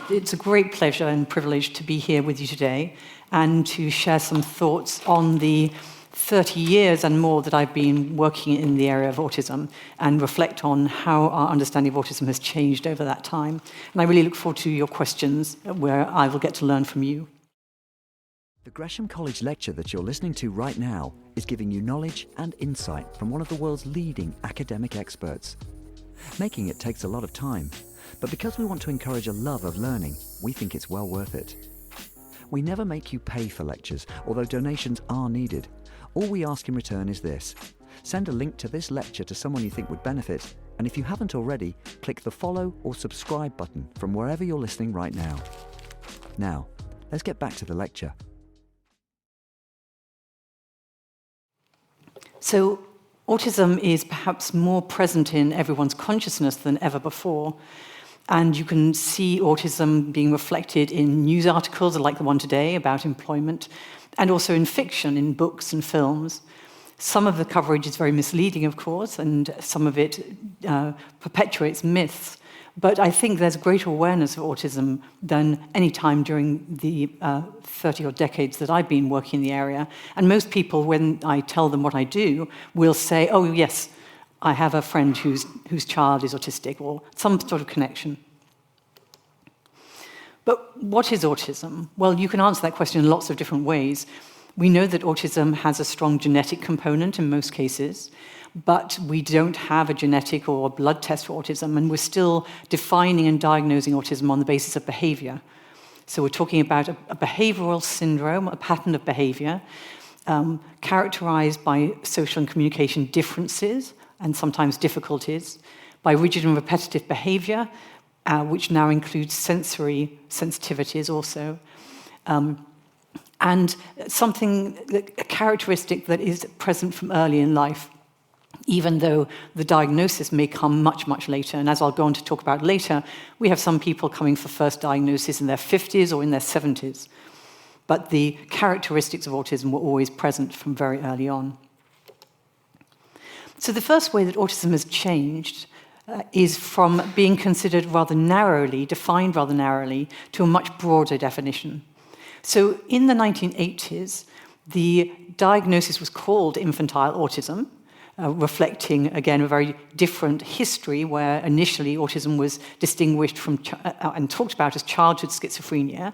It's a great pleasure and privilege to be here with you today and to share some thoughts on the 30 years and more that I've been working in the area of autism and reflect on how our understanding of autism has changed over that time. And I really look forward to your questions where I will get to learn from you. The Gresham College lecture that you're listening to right now is giving you knowledge and insight from one of the world's leading academic experts. Making it takes a lot of time, but because we want to encourage a love of learning, we think it's well worth it. We never make you pay for lectures, although donations are needed. All we ask in return is this: send a link to this lecture to someone you think would benefit, and if you haven't already, click the follow or subscribe button from wherever you're listening right now. Now, let's get back to the lecture. So, autism is perhaps more present in everyone's consciousness than ever before. And you can see autism being reflected in news articles like the one today about employment, and also in fiction, in books and films. Some of the coverage is very misleading, of course, and some of it perpetuates myths. But I think there's greater awareness of autism than any time during the 30-odd decades that I've been working in the area. And most people, when I tell them what I do, will say, oh, yes, I have a friend whose child is autistic, or some sort of connection. But what is autism? Well, you can answer that question in lots of different ways. We know that autism has a strong genetic component in most cases, but we don't have a genetic or a blood test for autism, and we're still defining and diagnosing autism on the basis of behavior. So we're talking about a behavioral syndrome, a pattern of behavior, characterized by social and communication differences and sometimes difficulties, by rigid and repetitive behavior, which now includes sensory sensitivities also, and a characteristic that is present from early in life, even though the diagnosis may come much, much later. And as I'll go on to talk about later, we have some people coming for first diagnosis in their 50s or in their 70s. But the characteristics of autism were always present from very early on. So the first way that autism has changed is from being considered rather narrowly, defined rather narrowly, to a much broader definition. So in the 1980s, the diagnosis was called infantile autism, reflecting, again, a very different history where initially autism was distinguished from and talked about as childhood schizophrenia.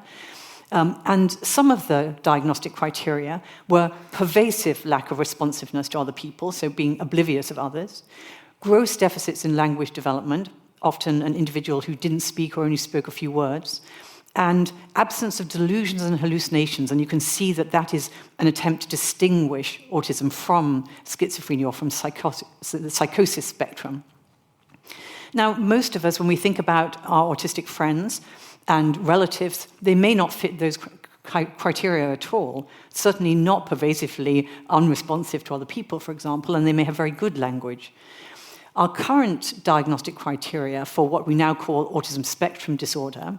And some of the diagnostic criteria were pervasive lack of responsiveness to other people, so being oblivious of others, gross deficits in language development, often an individual who didn't speak or only spoke a few words, and absence of delusions and hallucinations. And you can see that that is an attempt to distinguish autism from schizophrenia or from the psychosis spectrum. Now, most of us, when we think about our autistic friends and relatives, they may not fit those criteria at all, certainly not pervasively unresponsive to other people, for example, and they may have very good language. Our current diagnostic criteria for what we now call autism spectrum disorder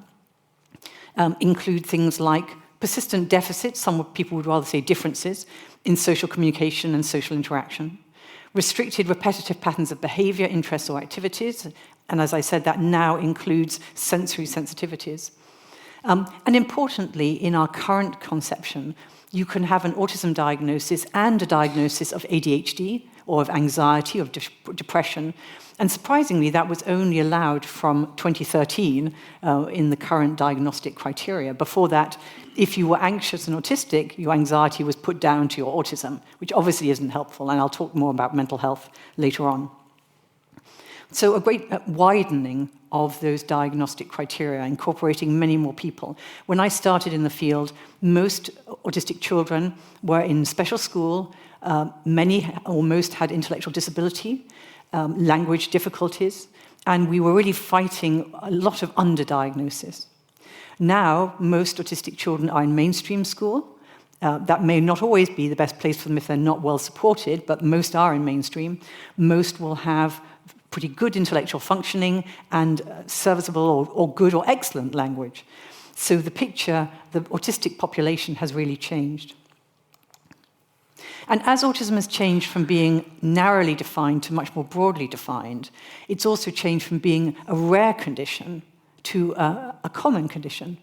include things like persistent deficits, some people would rather say differences, in social communication and social interaction, restricted repetitive patterns of behavior, interests, or activities, and as I said, that now includes sensory sensitivities. And importantly, in our current conception, you can have an autism diagnosis and a diagnosis of ADHD, or of anxiety, of depression. And surprisingly, that was only allowed from 2013 in the current diagnostic criteria. Before that, if you were anxious and autistic, your anxiety was put down to your autism, which obviously isn't helpful, and I'll talk more about mental health later on. So a great widening of those diagnostic criteria, incorporating many more people. When I started in the field, most autistic children were in special school. Many or most had intellectual disability, language difficulties, and we were really fighting a lot of underdiagnosis. Now, most autistic children are in mainstream school. That may not always be the best place for them if they're not well supported, but most are in mainstream. Most will have pretty good intellectual functioning and serviceable or good or excellent language. So the picture, the autistic population has really changed. And as autism has changed from being narrowly defined to much more broadly defined, it's also changed from being a rare condition to a common condition.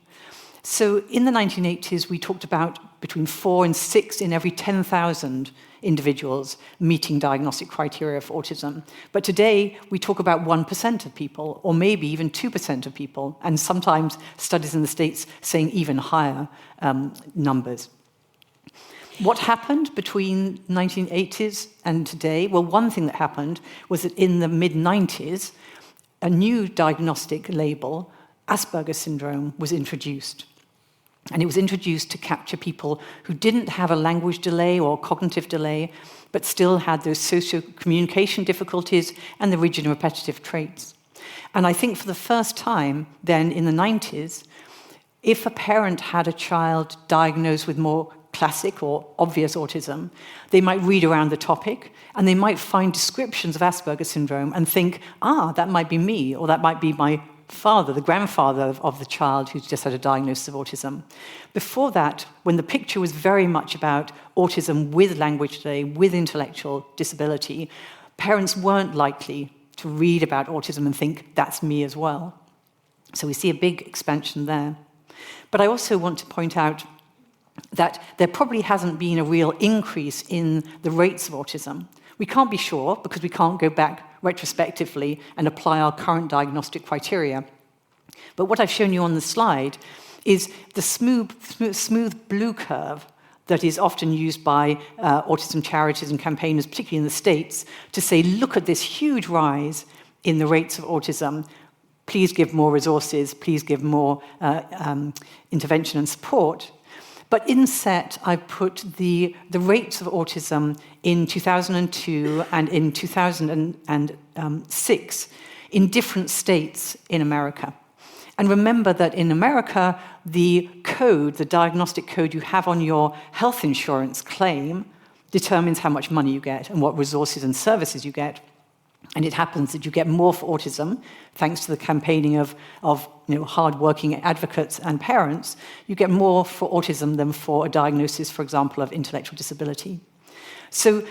So in the 1980s, we talked about between 4 and 6 in every 10,000 individuals meeting diagnostic criteria for autism. But today, we talk about 1% of people, or maybe even 2% of people, and sometimes studies in the States saying even higher numbers. What happened between 1980s and today? Well, one thing that happened was that in the mid-90s, a new diagnostic label, Asperger's syndrome, was introduced. And it was introduced to capture people who didn't have a language delay or cognitive delay, but still had those socio-communication difficulties and the rigid and repetitive traits. And I think for the first time then in the 90s, if a parent had a child diagnosed with more classic or obvious autism, they might read around the topic and they might find descriptions of Asperger's syndrome and think, that might be me, or that might be my father, the grandfather of the child who's just had a diagnosis of autism. Before that, when the picture was very much about autism with language delay, with intellectual disability, parents weren't likely to read about autism and think, that's me as well. So we see a big expansion there. But I also want to point out that there probably hasn't been a real increase in the rates of autism. We can't be sure because we can't go back retrospectively and apply our current diagnostic criteria. But what I've shown you on the slide is the smooth blue curve that is often used by autism charities and campaigners, particularly in the States, to say, look at this huge rise in the rates of autism. Please give more resources, please give more intervention and support. But in set, I put the rates of autism in 2002 and in 2006 in different states in America. And remember that in America, the code, the diagnostic code you have on your health insurance claim determines how much money you get and what resources and services you get. And it happens that you get more for autism, thanks to the campaigning of hard-working advocates and parents. You get more for autism than for a diagnosis, for example, of intellectual disability. So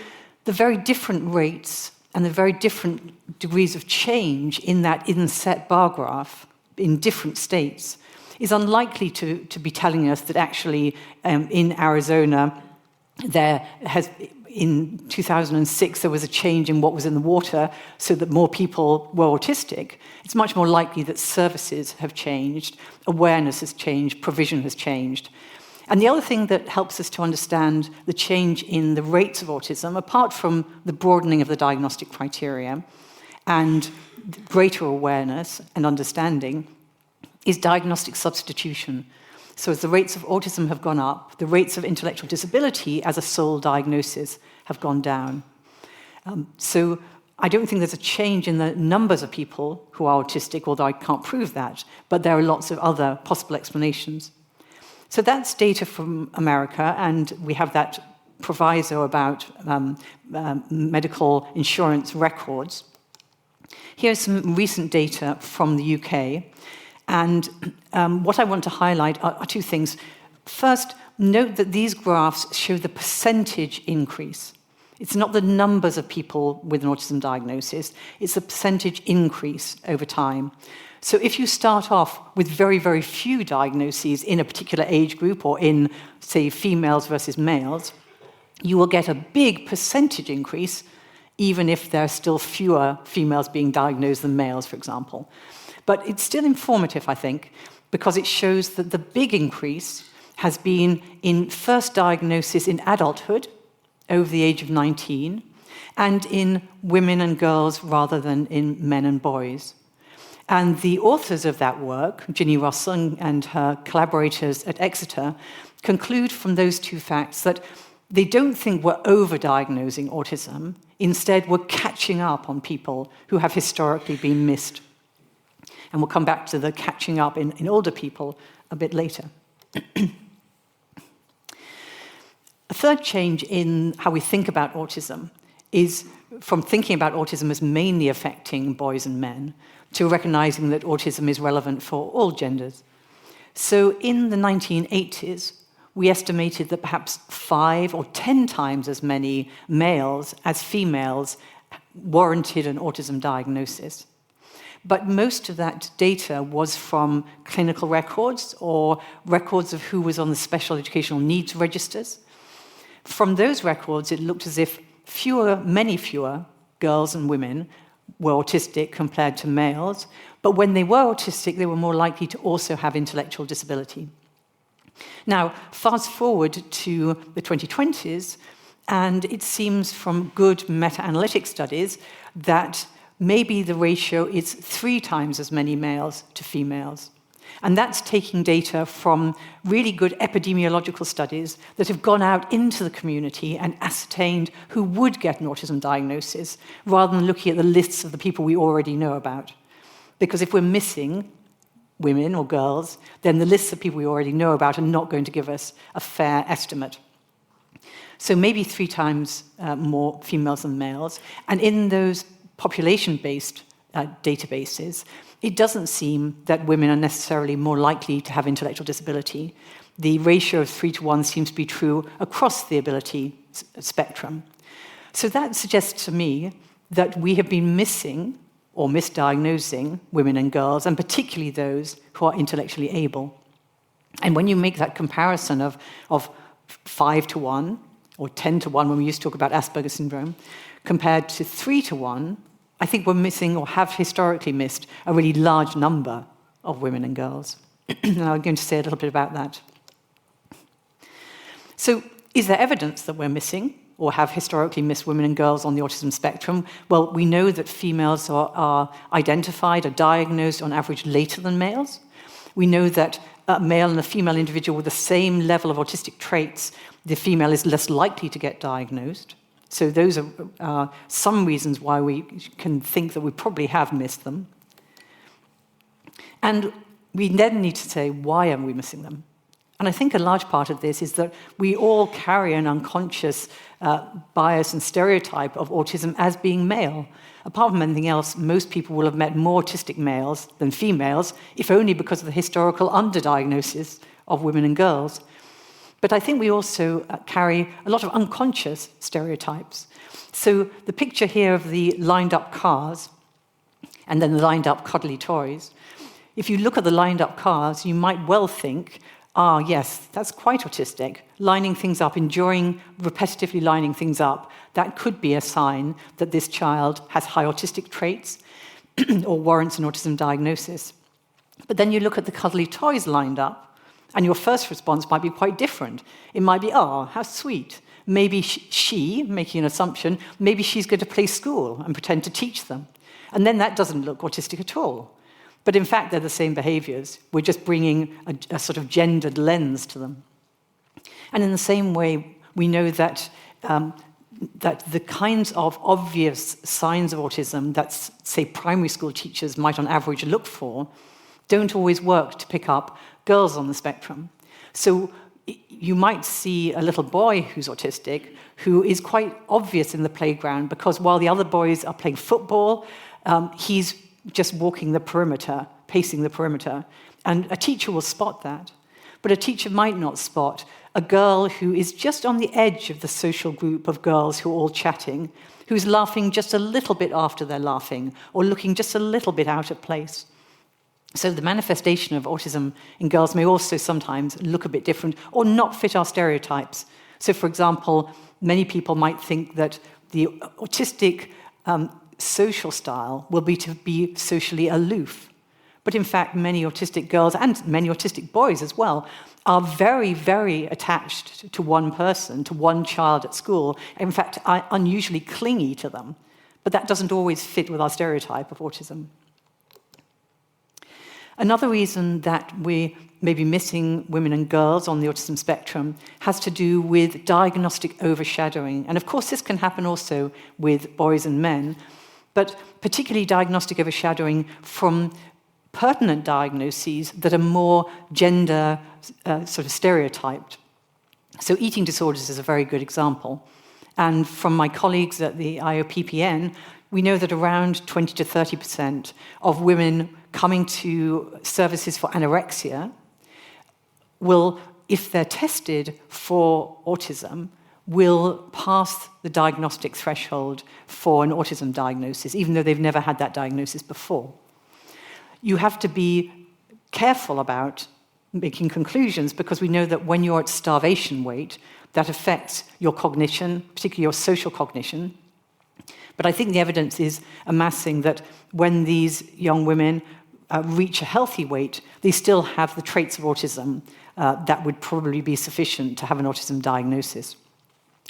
the very different rates and the very different degrees of change in that inset bar graph in different states is unlikely to be telling us that actually in Arizona there has... In 2006, there was a change in what was in the water so that more people were autistic. It's much more likely that services have changed, awareness has changed, provision has changed. And the other thing that helps us to understand the change in the rates of autism, apart from the broadening of the diagnostic criteria and greater awareness and understanding, is diagnostic substitution. So as the rates of autism have gone up, the rates of intellectual disability as a sole diagnosis have gone down. So I don't think there's a change in the numbers of people who are autistic, although I can't prove that, but there are lots of other possible explanations. So that's data from America, and we have that proviso about medical insurance records. Here's some recent data from the UK. And what I want to highlight are two things. First, note that these graphs show the percentage increase. It's not the numbers of people with an autism diagnosis, it's the percentage increase over time. So if you start off with very, very few diagnoses in a particular age group or in, say, females versus males, you will get a big percentage increase, even if there are still fewer females being diagnosed than males, for example. But it's still informative, I think, because it shows that the big increase has been in first diagnosis in adulthood, over the age of 19, and in women and girls rather than in men and boys. And the authors of that work, Ginny Rossung and her collaborators at Exeter, conclude from those two facts that they don't think we're over-diagnosing autism. Instead, we're catching up on people who have historically been missed. And we'll come back to the catching up in older people a bit later. A third change in how we think about autism is from thinking about autism as mainly affecting boys and men to recognizing that autism is relevant for all genders. So in the 1980s, we estimated that perhaps 5 or 10 times as many males as females warranted an autism diagnosis. But most of that data was from clinical records or records of who was on the special educational needs registers. From those records, it looked as if many fewer girls and women were autistic compared to males, but when they were autistic, they were more likely to also have intellectual disability. Now, fast forward to the 2020s, and it seems from good meta-analytic studies that maybe the ratio is 3 times as many males to females. And that's taking data from really good epidemiological studies that have gone out into the community and ascertained who would get an autism diagnosis, rather than looking at the lists of the people we already know about. Because if we're missing women or girls, then the lists of people we already know about are not going to give us a fair estimate. So maybe 3 times more females than males. And in those population-based databases, it doesn't seem that women are necessarily more likely to have intellectual disability. The ratio of 3 to 1 seems to be true across the ability spectrum. So that suggests to me that we have been missing or misdiagnosing women and girls, and particularly those who are intellectually able. And when you make that comparison of 5 to 1, or 10 to 1 when we used to talk about Asperger's syndrome, compared to 3 to 1, I think we're missing, or have historically missed, a really large number of women and girls. And I'm going to say a little bit about that. So, is there evidence that we're missing, or have historically missed women and girls on the autism spectrum? Well, we know that females are identified, are diagnosed on average later than males. We know that a male and a female individual with the same level of autistic traits, the female is less likely to get diagnosed. So those are some reasons why we can think that we probably have missed them. And we then need to say, why are we missing them? And I think a large part of this is that we all carry an unconscious bias and stereotype of autism as being male. Apart from anything else, most people will have met more autistic males than females, if only because of the historical underdiagnosis of women and girls. But I think we also carry a lot of unconscious stereotypes. So the picture here of the lined-up cars and then the lined-up cuddly toys, if you look at the lined-up cars, you might well think, yes, that's quite autistic. Lining things up, enjoying repetitively lining things up, that could be a sign that this child has high autistic traits or warrants an autism diagnosis. But then you look at the cuddly toys lined up, and your first response might be quite different. It might be, how sweet. Maybe she, making an assumption, maybe she's going to play school and pretend to teach them. And then that doesn't look autistic at all. But in fact, they're the same behaviors. We're just bringing a sort of gendered lens to them. And in the same way, we know that the kinds of obvious signs of autism that, say, primary school teachers might on average look for don't always work to pick up girls on the spectrum. So you might see a little boy who's autistic who is quite obvious in the playground because while the other boys are playing football, he's just walking the perimeter, pacing the perimeter. And a teacher will spot that. But a teacher might not spot a girl who is just on the edge of the social group of girls who are all chatting, who's laughing just a little bit after they're laughing, or looking just a little bit out of place. So the manifestation of autism in girls may also sometimes look a bit different or not fit our stereotypes. So, for example, many people might think that the autistic social style will be to be socially aloof. But in fact, many autistic girls and many autistic boys as well are very, very attached to one person, to one child at school, and in fact, are unusually clingy to them. But that doesn't always fit with our stereotype of autism. Another reason that we may be missing women and girls on the autism spectrum has to do with diagnostic overshadowing. And of course, this can happen also with boys and men, but particularly diagnostic overshadowing from pertinent diagnoses that are more gender sort of stereotyped. So eating disorders is a very good example. And from my colleagues at the IOPPN, we know that around 20 to 30% of women coming to services for anorexia will, if they're tested for autism, will pass the diagnostic threshold for an autism diagnosis, even though they've never had that diagnosis before. you have to be careful about making conclusions, because we know that when you're at starvation weight, that affects your cognition, particularly your social cognition. But I think the evidence is amassing that when these young women reach a healthy weight, they still have the traits of autism that would probably be sufficient to have an autism diagnosis.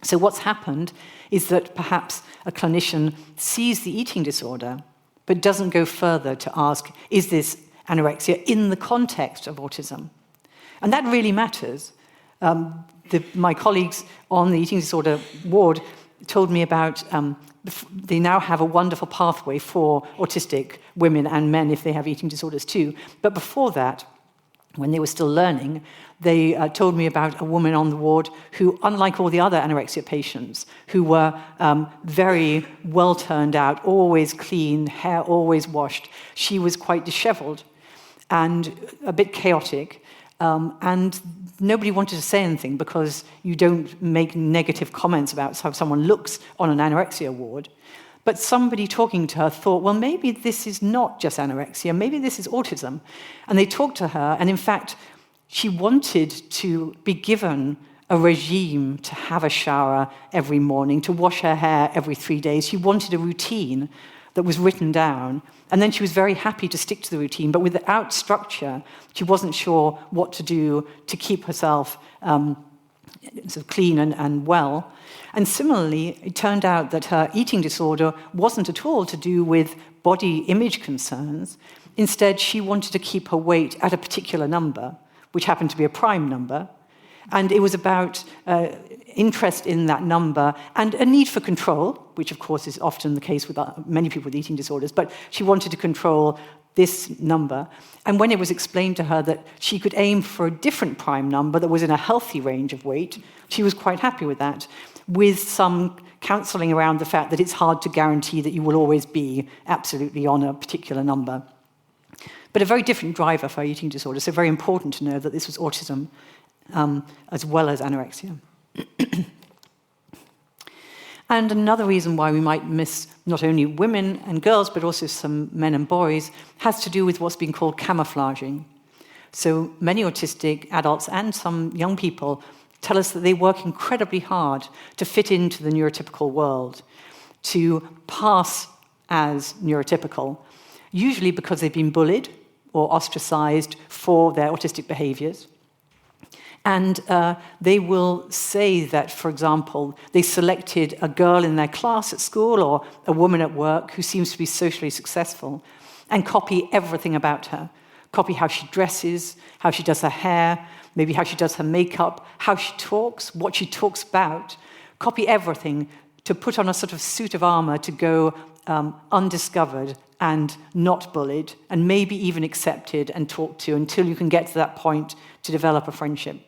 So what's happened is that perhaps a clinician sees the eating disorder, but doesn't go further to ask, is this anorexia in the context of autism? And that really matters. My colleagues on the eating disorder ward told me about they now have a wonderful pathway for autistic women and men if they have eating disorders too. But before that, when they were still learning, they told me about a woman on the ward who, unlike all the other anorexia patients, who were very well turned out, always clean, hair always washed, she was quite disheveled and a bit chaotic. And nobody wanted to say anything, because you don't make negative comments about how someone looks on an anorexia ward. But somebody talking to her thought, well, maybe this is not just anorexia, maybe this is autism. And they talked to her, and in fact, she wanted to be given a regime to have a shower every morning, to wash her hair every 3 days. She wanted a routine that was written down. And then she was very happy to stick to the routine, but without structure, she wasn't sure what to do to keep herself sort of clean and well. And similarly, it turned out that her eating disorder wasn't at all to do with body image concerns. Instead, she wanted to keep her weight at a particular number, which happened to be a prime number. And it was about interest in that number and a need for control, which of course is often the case with many people with eating disorders, but she wanted to control this number. And when it was explained to her that she could aim for a different prime number that was in a healthy range of weight, she was quite happy with that, with some counselling around the fact that it's hard to guarantee that you will always be absolutely on a particular number. But a very different driver for eating disorder, so very important to know that this was autism as well as anorexia. And another reason why we might miss not only women and girls, but also some men and boys, has to do with what's being called camouflaging. So many autistic adults and some young people tell us that they work incredibly hard to fit into the neurotypical world, to pass as neurotypical, usually because they've been bullied or ostracized for their autistic behaviors. And they will say that, for example, they selected a girl in their class at school or a woman at work who seems to be socially successful and copy everything about her. Copy how she dresses, how she does her hair, maybe how she does her makeup, how she talks, what she talks about. Copy everything to put on a sort of suit of armor to go undiscovered and not bullied, and maybe even accepted and talked to until you can get to that point to develop a friendship.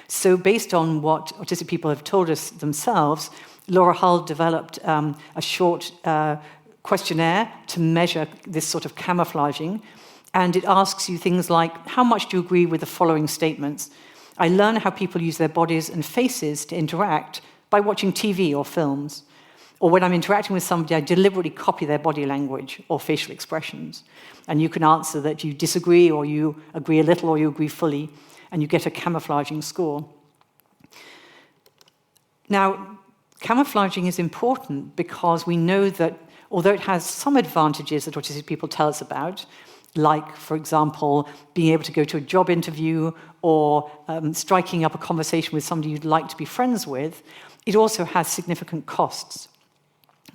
So based on what autistic people have told us themselves, Laura Hull developed a short questionnaire to measure this sort of camouflaging, and it asks you things like, how much do you agree with the following statements? I learn how people use their bodies and faces to interact by watching TV or films. Or when I'm interacting with somebody, I deliberately copy their body language or facial expressions. And you can answer that you disagree, or you agree a little, or you agree fully, and you get a camouflaging score. Now, camouflaging is important because we know that although it has some advantages that autistic people tell us about, like, for example, being able to go to a job interview or striking up a conversation with somebody you'd like to be friends with, it also has significant costs.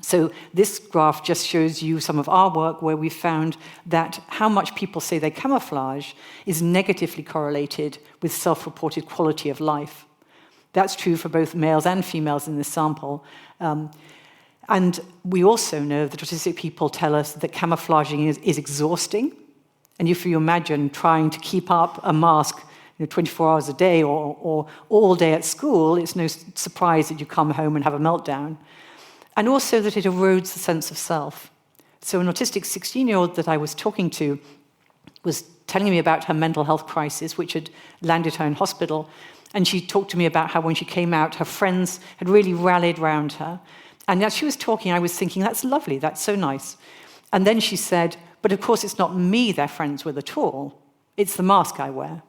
So this graph just shows you some of our work where we found that how much people say they camouflage is negatively correlated with self-reported quality of life. That's true for both males and females in this sample. And we also know that autistic people tell us that camouflaging is exhausting. And if you imagine trying to keep up a mask 24 hours a day or all day at school, it's no surprise that you come home and have a meltdown. And also that it erodes the sense of self. So an autistic 16-year-old that I was talking to was telling me about her mental health crisis, which had landed her in hospital. And she talked to me about how when she came out, her friends had really rallied around her. And as she was talking, I was thinking, that's lovely, that's so nice. And then she said, but of course it's not me they're friends with at all. It's the mask I wear.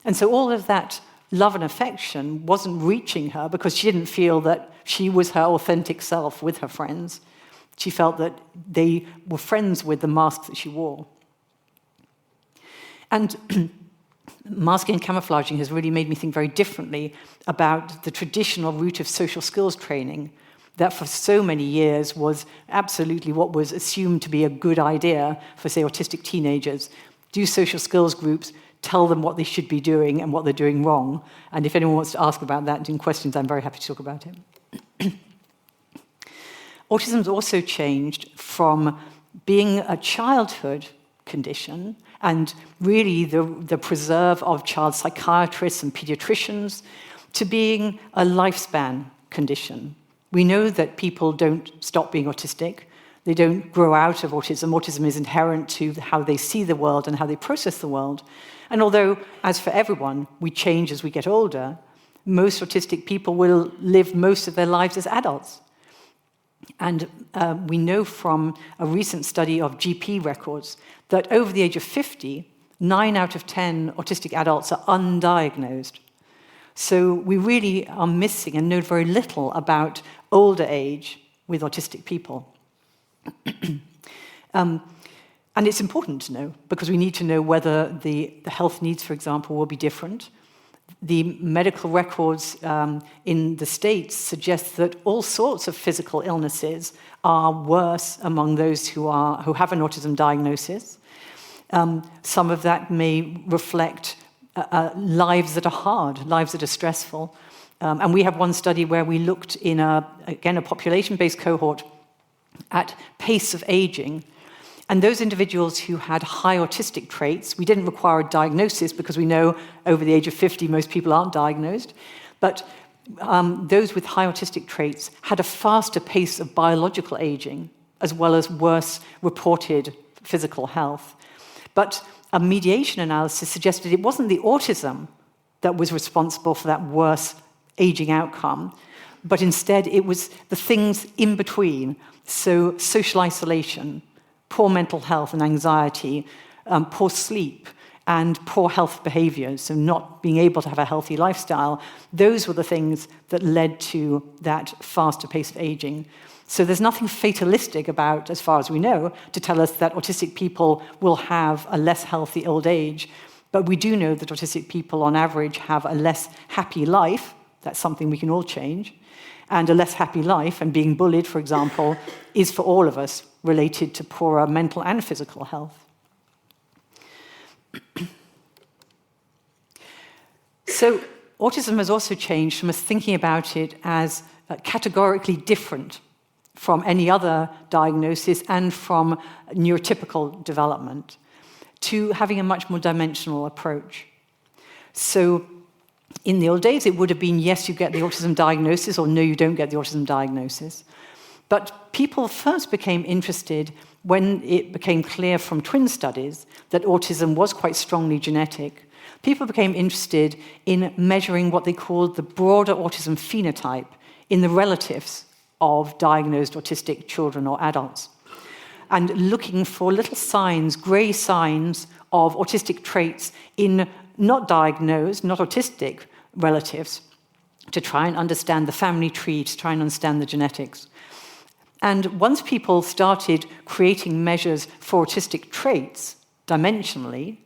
And so all of that love and affection wasn't reaching her because she didn't feel that she was her authentic self with her friends. She felt that they were friends with the mask that she wore. And masking and camouflaging has really made me think very differently about the traditional route of social skills training that for so many years was absolutely what was assumed to be a good idea for, say, autistic teenagers. Do social skills groups, tell them what they should be doing and what they're doing wrong. And if anyone wants to ask about that in questions, I'm very happy to talk about it. Autism's also changed from being a childhood condition and really the preserve of child psychiatrists and pediatricians to being a lifespan condition. We know that people don't stop being autistic. They don't grow out of autism. Autism is inherent to how they see the world and how they process the world. And although, as for everyone, we change as we get older, most autistic people will live most of their lives as adults. And we know from a recent study of GP records that over the age of 50, 9 out of 10 autistic adults are undiagnosed. So we really are missing and know very little about older age with autistic people. And it's important to know, because we need to know whether the health needs, for example, will be different. The medical records in the States suggest that all sorts of physical illnesses are worse among those who have an autism diagnosis. Some of that may reflect lives that are hard, lives that are stressful. And we have one study where we looked in, a population-based cohort at pace of aging. And those individuals who had high autistic traits, we didn't require a diagnosis because we know over the age of 50 most people aren't diagnosed, but those with high autistic traits had a faster pace of biological aging as well as worse reported physical health. But a mediation analysis suggested it wasn't the autism that was responsible for that worse aging outcome, but instead it was the things in between, so social isolation, poor mental health and anxiety, poor sleep, and poor health behaviors, so not being able to have a healthy lifestyle. Those were the things that led to that faster pace of aging. So there's nothing fatalistic about, as far as we know, to tell us that autistic people will have a less healthy old age. But we do know that autistic people, on average, have a less happy life. That's something we can all change. And a less happy life, and being bullied, for example, is for all of us related to poorer mental and physical health. So autism has also changed from us thinking about it as categorically different from any other diagnosis and from neurotypical development to having a much more dimensional approach. So in the old days, it would have been, yes, you get the autism diagnosis, or no, you don't get the autism diagnosis. But people first became interested when it became clear from twin studies that autism was quite strongly genetic. People became interested in measuring what they called the broader autism phenotype in the relatives of diagnosed autistic children or adults, and looking for little signs, grey signs of autistic traits in not diagnosed, not autistic relatives, to try and understand the family tree, to try and understand the genetics. And once people started creating measures for autistic traits dimensionally,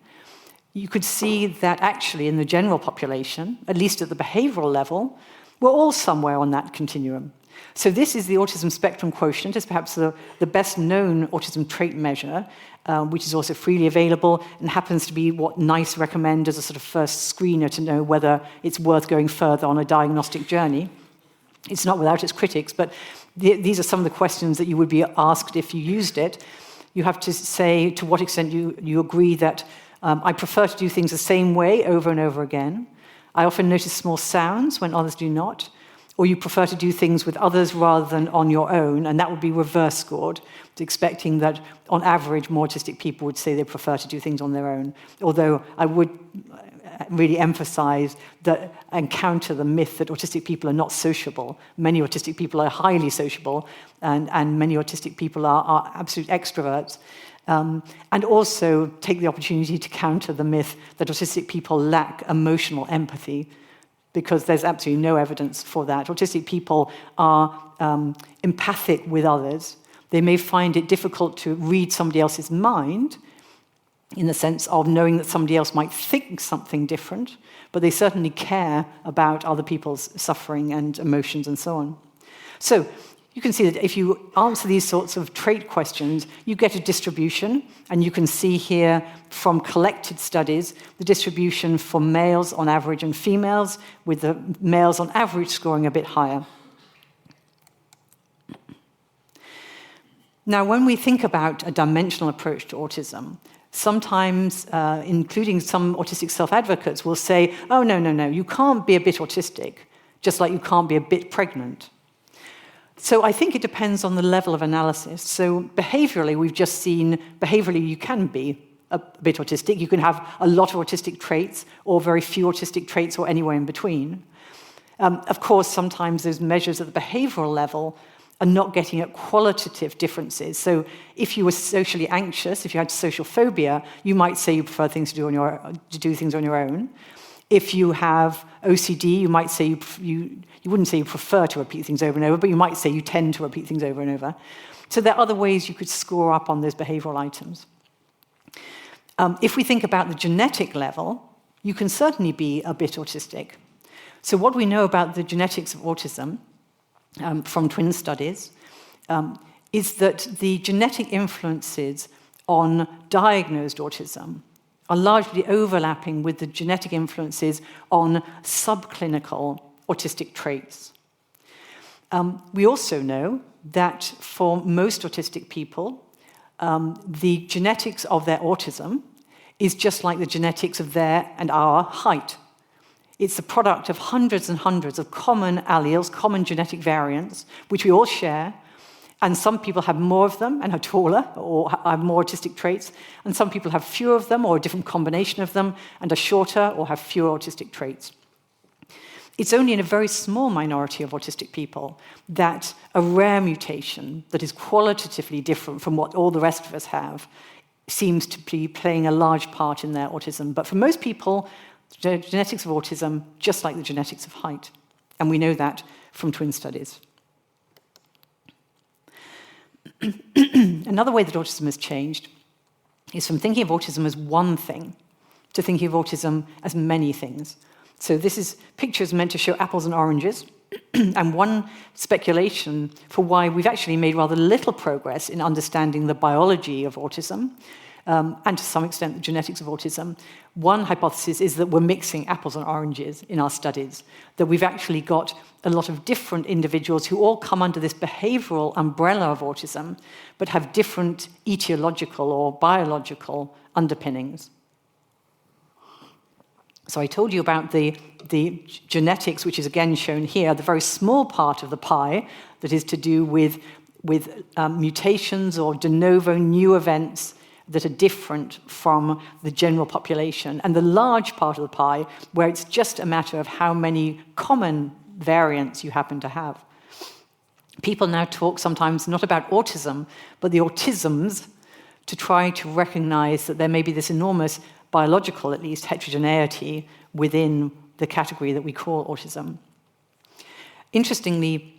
you could see that actually in the general population, at least at the behavioral level, we're all somewhere on that continuum. So this is the autism spectrum quotient. It's perhaps the best known autism trait measure, which is also freely available and happens to be what NICE recommend as a sort of first screener to know whether it's worth going further on a diagnostic journey. It's not without its critics, but these are some of the questions that you would be asked if you used it. You have to say to what extent you agree that I prefer to do things the same way over and over again. I often notice small sounds when others do not. Or you prefer to do things with others rather than on your own, and that would be reverse scored, expecting that on average more autistic people would say they prefer to do things on their own. Although I would really emphasize that and counter the myth that autistic people are not sociable. Many autistic people are highly sociable, and many autistic people are absolute extroverts. and also take the opportunity to counter the myth that autistic people lack emotional empathy, because there's absolutely no evidence for that. Autistic people are empathic with others. They may find it difficult to read somebody else's mind, in the sense of knowing that somebody else might think something different, but they certainly care about other people's suffering and emotions and so on. So you can see that if you answer these sorts of trait questions, you get a distribution, and you can see here from collected studies the distribution for males on average and females, with the males on average scoring a bit higher. Now, when we think about a dimensional approach to autism, sometimes, including some autistic self-advocates, will say, oh, no, you can't be a bit autistic, just like you can't be a bit pregnant. So I think it depends on the level of analysis. So behaviorally, we've just seen, behaviorally you can be a bit autistic. You can have a lot of autistic traits, or very few autistic traits, or anywhere in between. Of course, sometimes those measures at the behavioral level are not getting at qualitative differences. So if you were socially anxious, if you had social phobia, you might say you prefer things to do things on your own. If you have OCD, you might say you wouldn't say you prefer to repeat things over and over, but you might say you tend to repeat things over and over. So there are other ways you could score up on those behavioral items. If we think about the genetic level, you can certainly be a bit autistic. So what we know about the genetics of autism from twin studies is that the genetic influences on diagnosed autism are largely overlapping with the genetic influences on subclinical autistic traits. We also know that for most autistic people, the genetics of their autism is just like the genetics of their and our height. It's the product of hundreds and hundreds of common alleles, common genetic variants, which we all share. And some people have more of them and are taller or have more autistic traits. And some people have fewer of them or a different combination of them and are shorter or have fewer autistic traits. It's only in a very small minority of autistic people that a rare mutation that is qualitatively different from what all the rest of us have seems to be playing a large part in their autism. But for most people, the genetics of autism, just like the genetics of height. And we know that from twin studies. Another way that autism has changed is from thinking of autism as one thing to thinking of autism as many things. So this is pictures meant to show apples and oranges, and one speculation for why we've actually made rather little progress in understanding the biology of autism, and to some extent the genetics of autism. One hypothesis is that we're mixing apples and oranges in our studies, that we've actually got a lot of different individuals who all come under this behavioral umbrella of autism, but have different etiological or biological underpinnings. So I told you about the genetics, which is again shown here, the very small part of the pie that is to do with mutations or de novo new events that are different from the general population, and the large part of the pie where it's just a matter of how many common variants you happen to have. People now talk sometimes not about autism, but the autisms, to try to recognize that there may be this enormous biological, at least, heterogeneity within the category that we call autism. Interestingly,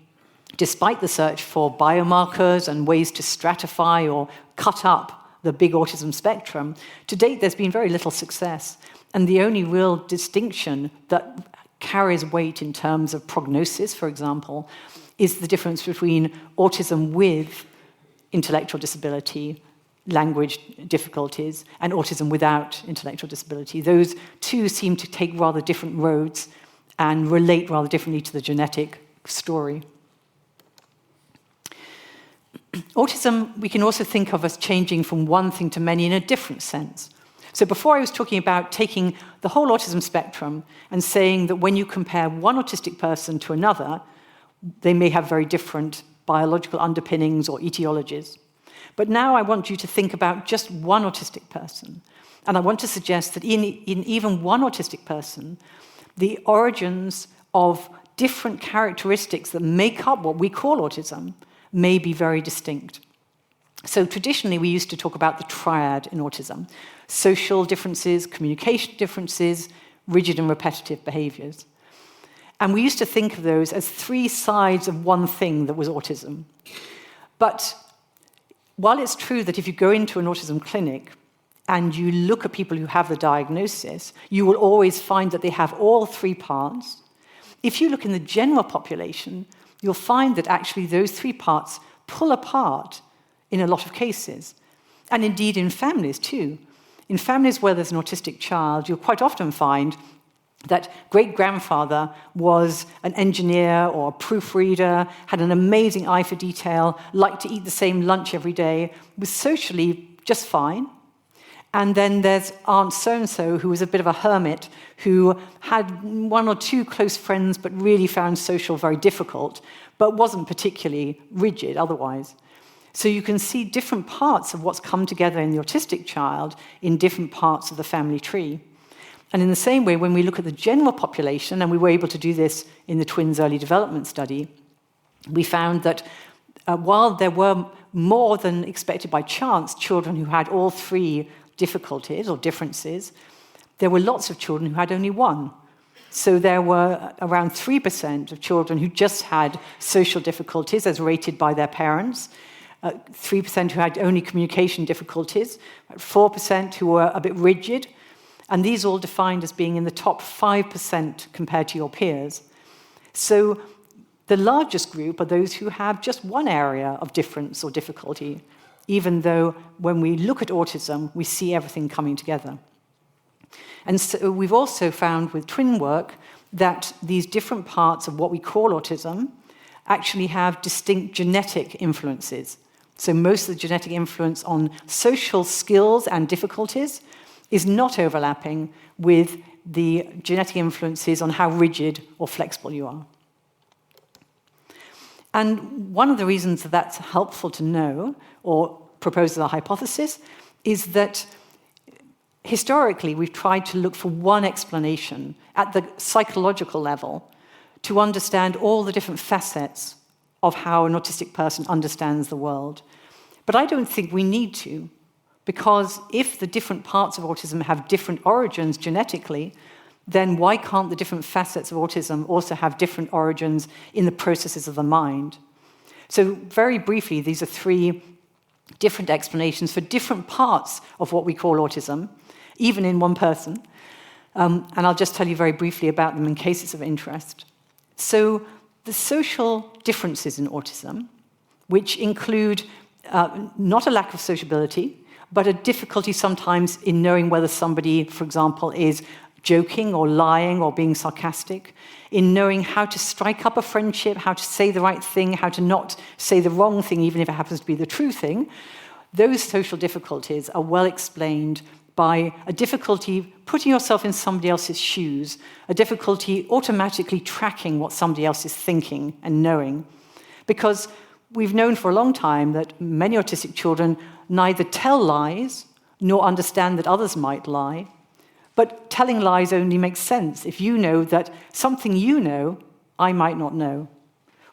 despite the search for biomarkers and ways to stratify or cut up the big autism spectrum, to date there's been very little success. And the only real distinction that carries weight in terms of prognosis, for example, is the difference between autism with intellectual disability, language difficulties, and autism without intellectual disability. Those two seem to take rather different roads and relate rather differently to the genetic story. Autism, we can also think of as changing from one thing to many in a different sense. So before I was talking about taking the whole autism spectrum and saying that when you compare one autistic person to another, they may have very different biological underpinnings or etiologies. But now I want you to think about just one autistic person. And I want to suggest that in even one autistic person, the origins of different characteristics that make up what we call autism may be very distinct. So traditionally, we used to talk about the triad in autism: social differences, communication differences, rigid and repetitive behaviors. And we used to think of those as three sides of one thing that was autism. But while it's true that if you go into an autism clinic and you look at people who have the diagnosis, you will always find that they have all three parts. If you look in the general population, you'll find that actually those three parts pull apart in a lot of cases, and indeed in families too. In families where there's an autistic child, you'll quite often find that great-grandfather was an engineer or a proofreader, had an amazing eye for detail, liked to eat the same lunch every day, was socially just fine. And then there's Aunt so-and-so, who was a bit of a hermit, who had one or two close friends but really found social very difficult, but wasn't particularly rigid otherwise. So you can see different parts of what's come together in the autistic child in different parts of the family tree. And in the same way, when we look at the general population, and we were able to do this in the twins' early development study, we found that while there were more than expected by chance children who had all three difficulties or differences, there were lots of children who had only one. So there were around 3% of children who just had social difficulties as rated by their parents, 3% who had only communication difficulties, 4% who were a bit rigid, and these all defined as being in the top 5% compared to your peers. So the largest group are those who have just one area of difference or difficulty, even though when we look at autism, we see everything coming together. And so we've also found with twin work that these different parts of what we call autism actually have distinct genetic influences. So most of the genetic influence on social skills and difficulties is not overlapping with the genetic influences on how rigid or flexible you are. And one of the reasons that that's helpful to know, or proposed as a hypothesis, is that historically we've tried to look for one explanation at the psychological level to understand all the different facets of how an autistic person understands the world. But I don't think we need to, because if the different parts of autism have different origins genetically, then why can't the different facets of autism also have different origins in the processes of the mind? So very briefly, these are three different explanations for different parts of what we call autism, even in one person. And I'll just tell you very briefly about them in case it's of interest. So the social differences in autism, which include not a lack of sociability, but a difficulty sometimes in knowing whether somebody, for example, is joking or lying or being sarcastic, in knowing how to strike up a friendship, how to say the right thing, how to not say the wrong thing, even if it happens to be the true thing. Those social difficulties are well explained by a difficulty putting yourself in somebody else's shoes, a difficulty automatically tracking what somebody else is thinking and knowing. Because we've known for a long time that many autistic children neither tell lies nor understand that others might lie. But telling lies only makes sense if you know that something you know, I might not know,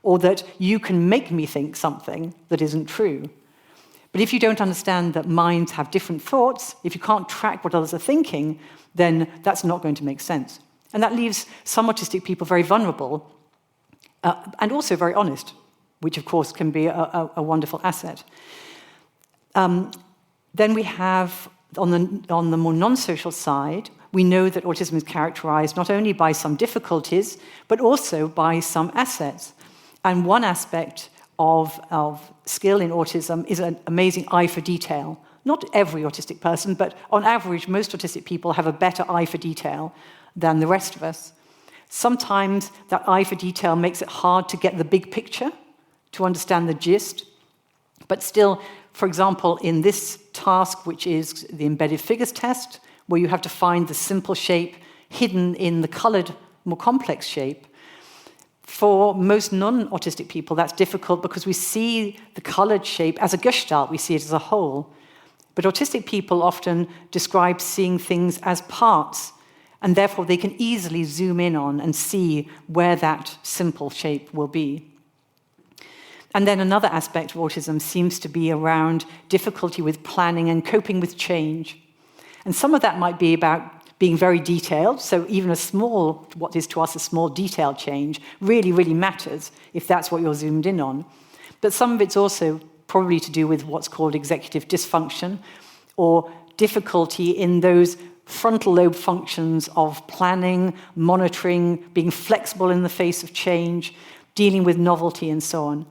or that you can make me think something that isn't true. But if you don't understand that minds have different thoughts, if you can't track what others are thinking, then that's not going to make sense. And that leaves some autistic people very vulnerable and also very honest, which of course can be a wonderful asset. Then we have, on the more non-social side, we know that autism is characterized not only by some difficulties, but also by some assets. And one aspect of skill in autism is an amazing eye for detail. Not every autistic person, but on average, most autistic people have a better eye for detail than the rest of us. Sometimes that eye for detail makes it hard to get the big picture, to understand the gist. But still, for example, in this task, which is the embedded figures test, where you have to find the simple shape hidden in the colored, more complex shape, for most non-autistic people, that's difficult because we see the colored shape as a gestalt, we see it as a whole. But autistic people often describe seeing things as parts, and therefore they can easily zoom in on and see where that simple shape will be. And then another aspect of autism seems to be around difficulty with planning and coping with change. And some of that might be about being very detailed, so even a small, what is to us a small detailed change, really, really matters if that's what you're zoomed in on. But some of it's also probably to do with what's called executive dysfunction, or difficulty in those frontal lobe functions of planning, monitoring, being flexible in the face of change, dealing with novelty, and so on.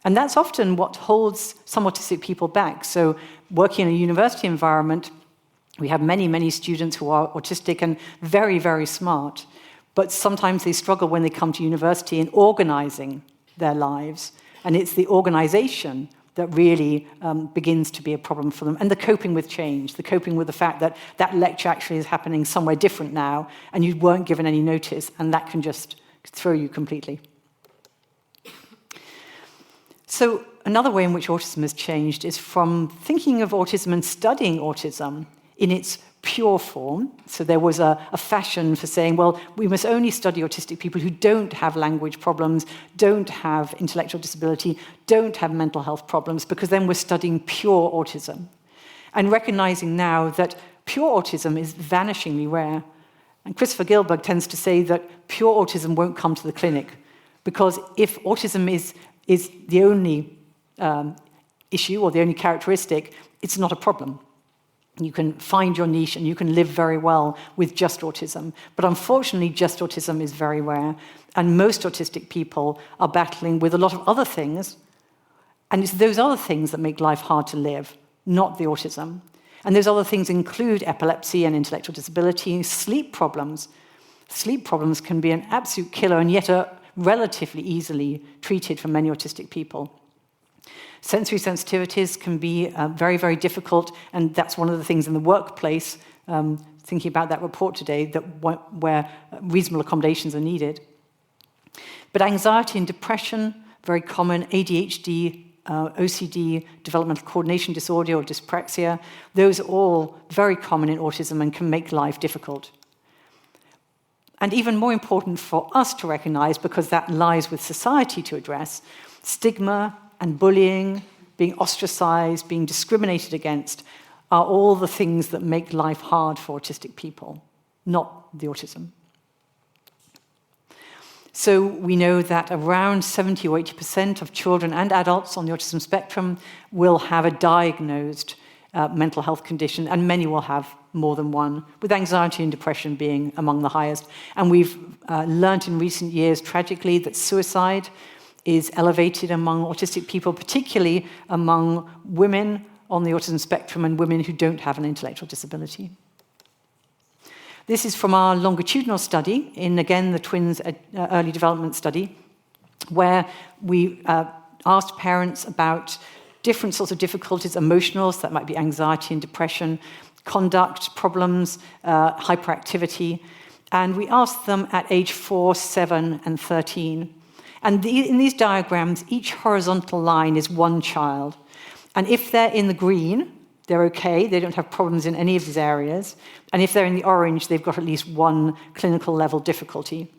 And that's often what holds some autistic people back. So working in a university environment, we have many, many students who are autistic and very, very smart, but sometimes they struggle when they come to university in organizing their lives. And it's the organization that really begins to be a problem for them. And the coping with change, the coping with the fact that that lecture actually is happening somewhere different now, and you weren't given any notice, and that can just throw you completely. So another way in which autism has changed is from thinking of autism and studying autism in its pure form. So there was a fashion for saying, well, we must only study autistic people who don't have language problems, don't have intellectual disability, don't have mental health problems, because then we're studying pure autism. And recognizing now that pure autism is vanishingly rare. And Christopher Gilbert tends to say that pure autism won't come to the clinic, because if autism is the only issue or the only characteristic, it's not a problem. You can find your niche and you can live very well with just autism. But unfortunately, just autism is very rare. And most autistic people are battling with a lot of other things. And it's those other things that make life hard to live, not the autism. And those other things include epilepsy and intellectual disability, sleep problems. Sleep problems can be an absolute killer and yet are relatively easily treated for many autistic people. Sensory sensitivities can be very, very difficult, and that's one of the things in the workplace, thinking about that report today, that where reasonable accommodations are needed. But anxiety and depression, very common, ADHD, OCD, developmental coordination disorder or dyspraxia, those are all very common in autism and can make life difficult. And even more important for us to recognize, because that lies with society to address, stigma and bullying, being ostracized, being discriminated against, are all the things that make life hard for autistic people, not the autism. So we know that around 70 or 80% of children and adults on the autism spectrum will have a diagnosed mental health condition, and many will have more than one, with anxiety and depression being among the highest. And we've learned in recent years, tragically, that suicide is elevated among autistic people, particularly among women on the autism spectrum and women who don't have an intellectual disability. This is from our longitudinal study in, again, the twins early development study, where we asked parents about different sorts of difficulties, emotional, so that might be anxiety and depression, conduct problems, hyperactivity, and we asked them at age 4, 7, and 13. And in these diagrams, each horizontal line is one child. And if they're in the green, they're okay, they don't have problems in any of these areas. And if they're in the orange, they've got at least one clinical level difficulty.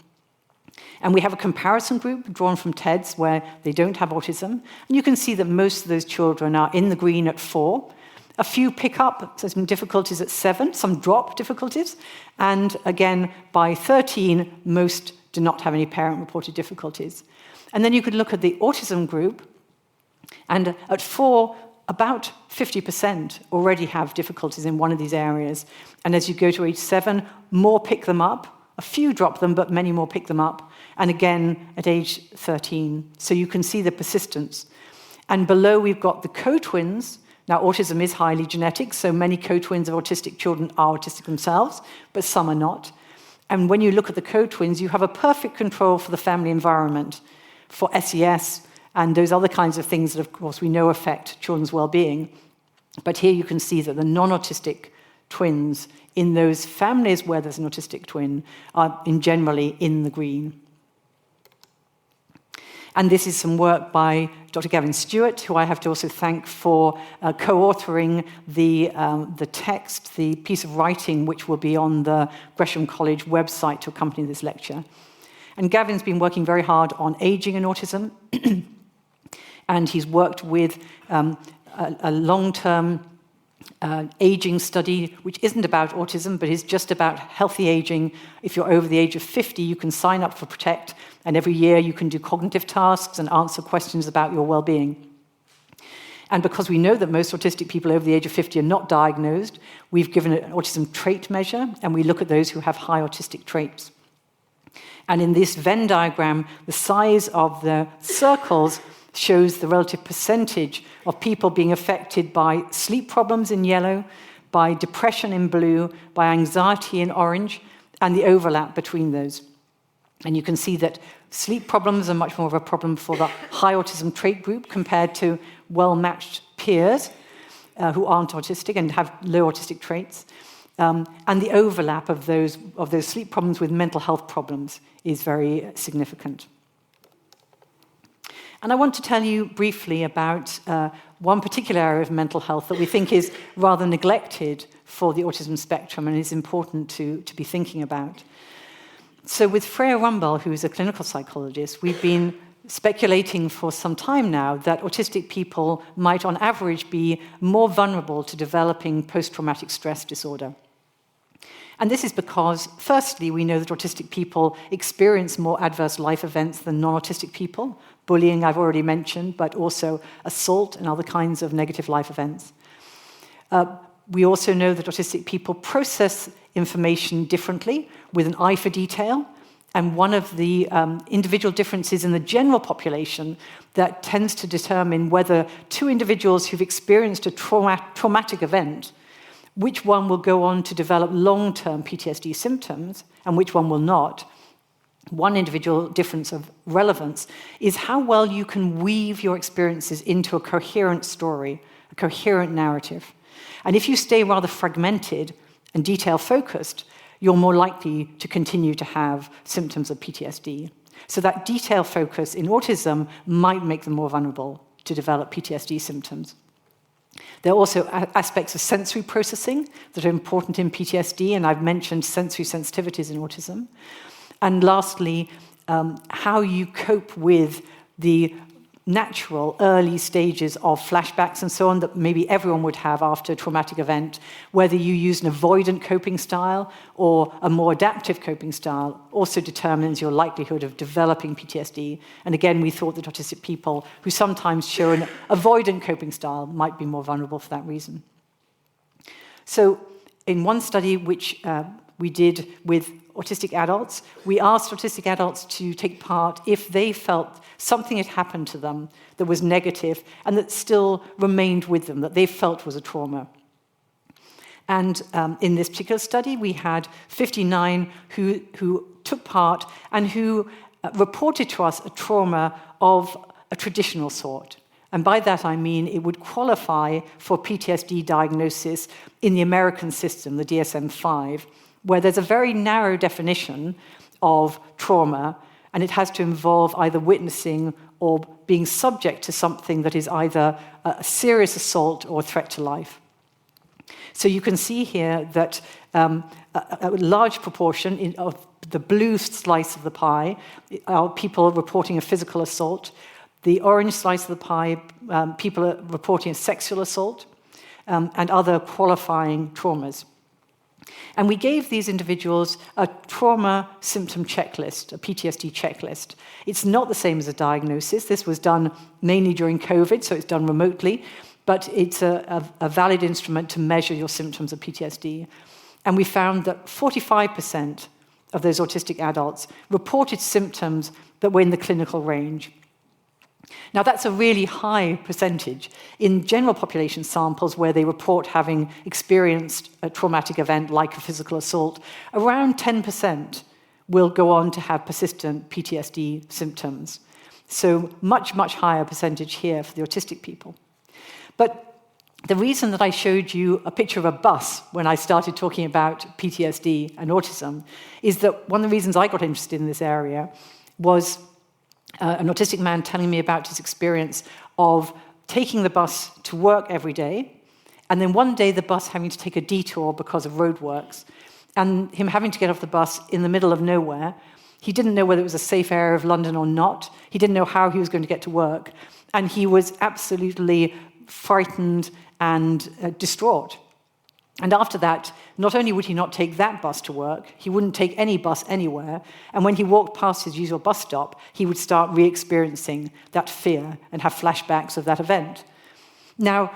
And we have a comparison group drawn from TEDS where they don't have autism. And you can see that most of those children are in the green at 4. A few pick up some difficulties at 7, some drop difficulties. And again, by 13, most do not have any parent-reported difficulties. And then you could look at the autism group, and at 4, about 50% already have difficulties in one of these areas. And as you go to age 7, more pick them up. A few drop them, but many more pick them up. And again, at age 13. So you can see the persistence. And below, we've got the co-twins. Now, autism is highly genetic, so many co-twins of autistic children are autistic themselves, but some are not. And when you look at the co-twins, you have a perfect control for the family environment, for SES, and those other kinds of things that, of course, we know affect children's well-being. But here you can see that the non-autistic twins in those families where there's an autistic twin are generally in the green. And this is some work by Dr. Gavin Stewart, who I have to also thank for co-authoring the text, the piece of writing, which will be on the Gresham College website to accompany this lecture. And Gavin's been working very hard on aging and autism. And he's worked with a long-term aging study, which isn't about autism, but is just about healthy aging. If you're over the age of 50, you can sign up for Protect, and every year you can do cognitive tasks and answer questions about your well-being. And because we know that most autistic people over the age of 50 are not diagnosed, we've given an autism trait measure, and we look at those who have high autistic traits. And in this Venn diagram, the size of the circles shows the relative percentage of people being affected by sleep problems in yellow, by depression in blue, by anxiety in orange, and the overlap between those. And you can see that sleep problems are much more of a problem for the high autism trait group compared to well-matched peers who aren't autistic and have low autistic traits. And the overlap of those sleep problems with mental health problems is very significant. And I want to tell you briefly about one particular area of mental health that we think is rather neglected for the autism spectrum and is important to be thinking about. So with Freya Rumbel, who is a clinical psychologist, we've been speculating for some time now that autistic people might, on average, be more vulnerable to developing post-traumatic stress disorder. And this is because, firstly, we know that autistic people experience more adverse life events than non-autistic people. Bullying, I've already mentioned, but also assault and other kinds of negative life events. We also know that autistic people process information differently, with an eye for detail. And one of the individual differences in the general population that tends to determine whether two individuals who've experienced a traumatic event, which one will go on to develop long-term PTSD symptoms and which one will not. One individual difference of relevance is how well you can weave your experiences into a coherent story, a coherent narrative. And if you stay rather fragmented and detail-focused, you're more likely to continue to have symptoms of PTSD. So that detail focus in autism might make them more vulnerable to develop PTSD symptoms. There are also aspects of sensory processing that are important in PTSD, and I've mentioned sensory sensitivities in autism. And lastly, how you cope with the natural early stages of flashbacks and so on that maybe everyone would have after a traumatic event, whether you use an avoidant coping style or a more adaptive coping style also determines your likelihood of developing PTSD. And again, we thought that autistic people who sometimes show an avoidant coping style might be more vulnerable for that reason. So in one study which we did with autistic adults, we asked autistic adults to take part if they felt something had happened to them that was negative and that still remained with them, that they felt was a trauma. And in this particular study, we had 59 who took part and who reported to us a trauma of a traditional sort. And by that I mean it would qualify for PTSD diagnosis in the American system, the DSM-5, where there's a very narrow definition of trauma, and it has to involve either witnessing or being subject to something that is either a serious assault or a threat to life. So you can see here that a large proportion of the blue slice of the pie are people reporting a physical assault. The orange slice of the pie, people are reporting a sexual assault and other qualifying traumas. And we gave these individuals a trauma symptom checklist, a PTSD checklist. It's not the same as a diagnosis. This was done mainly during COVID, so it's done remotely, but it's a valid instrument to measure your symptoms of PTSD. And we found that 45% of those autistic adults reported symptoms that were in the clinical range. Now, that's a really high percentage. In general population samples where they report having experienced a traumatic event like a physical assault, around 10% will go on to have persistent PTSD symptoms. So much, much higher percentage here for the autistic people. But the reason that I showed you a picture of a bus when I started talking about PTSD and autism is that one of the reasons I got interested in this area was an autistic man telling me about his experience of taking the bus to work every day, and then one day the bus having to take a detour because of roadworks, and him having to get off the bus in the middle of nowhere. He didn't know whether it was a safe area of London or not. He didn't know how he was going to get to work. And he was absolutely frightened and distraught. And after that, not only would he not take that bus to work, he wouldn't take any bus anywhere. And when he walked past his usual bus stop, he would start re-experiencing that fear and have flashbacks of that event. Now,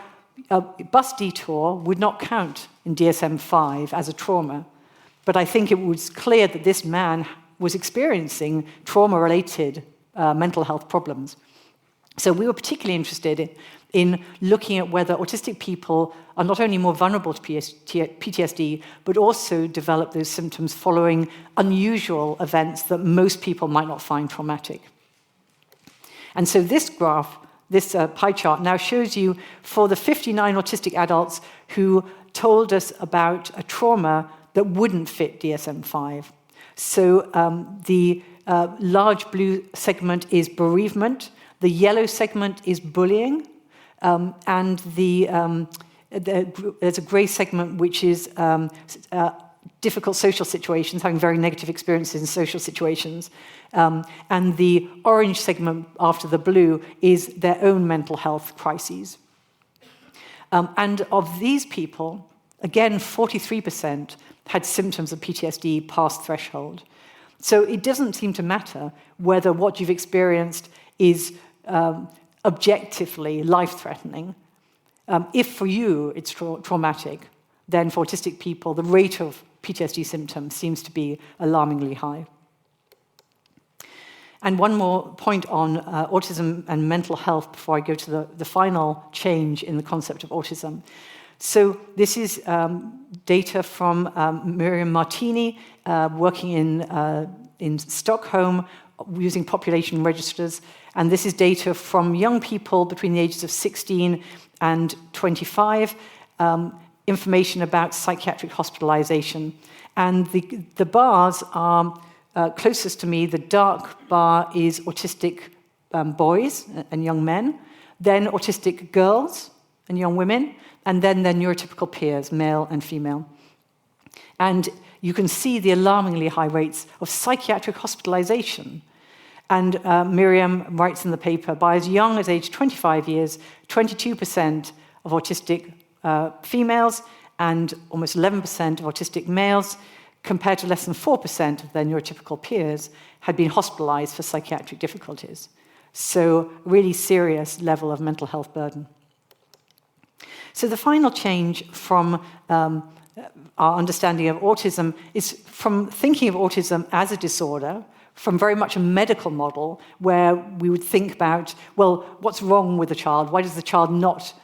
a bus detour would not count in DSM-5 as a trauma, but I think it was clear that this man was experiencing trauma-related mental health problems. So we were particularly interested in looking at whether autistic people are not only more vulnerable to PTSD, but also develop those symptoms following unusual events that most people might not find traumatic. And so this graph, this pie chart, now shows you for the 59 autistic adults who told us about a trauma that wouldn't fit DSM-5. So the large blue segment is bereavement, the yellow segment is bullying, and there's a grey segment which is difficult social situations, having very negative experiences in social situations. And the orange segment after the blue is their own mental health crises. And of these people, again, 43% had symptoms of PTSD past threshold. So it doesn't seem to matter whether what you've experienced is objectively life-threatening. If for you it's traumatic, then for autistic people, the rate of PTSD symptoms seems to be alarmingly high. And one more point on autism and mental health before I go to the final change in the concept of autism. So this is data from Miriam Martini, working in Stockholm, using population registers. And this is data from young people between the ages of 16 and 25, information about psychiatric hospitalization. And the bars are closest to me. The dark bar is autistic boys and young men, then autistic girls and young women, and then their neurotypical peers, male and female. And you can see the alarmingly high rates of psychiatric hospitalization. And Miriam writes in the paper, by as young as age 25 years, 22% of autistic females and almost 11% of autistic males, compared to less than 4% of their neurotypical peers, had been hospitalized for psychiatric difficulties. So really serious level of mental health burden. So the final change from our understanding of autism is from thinking of autism as a disorder, from very much a medical model where we would think about, well, what's wrong with the child? Why does the child not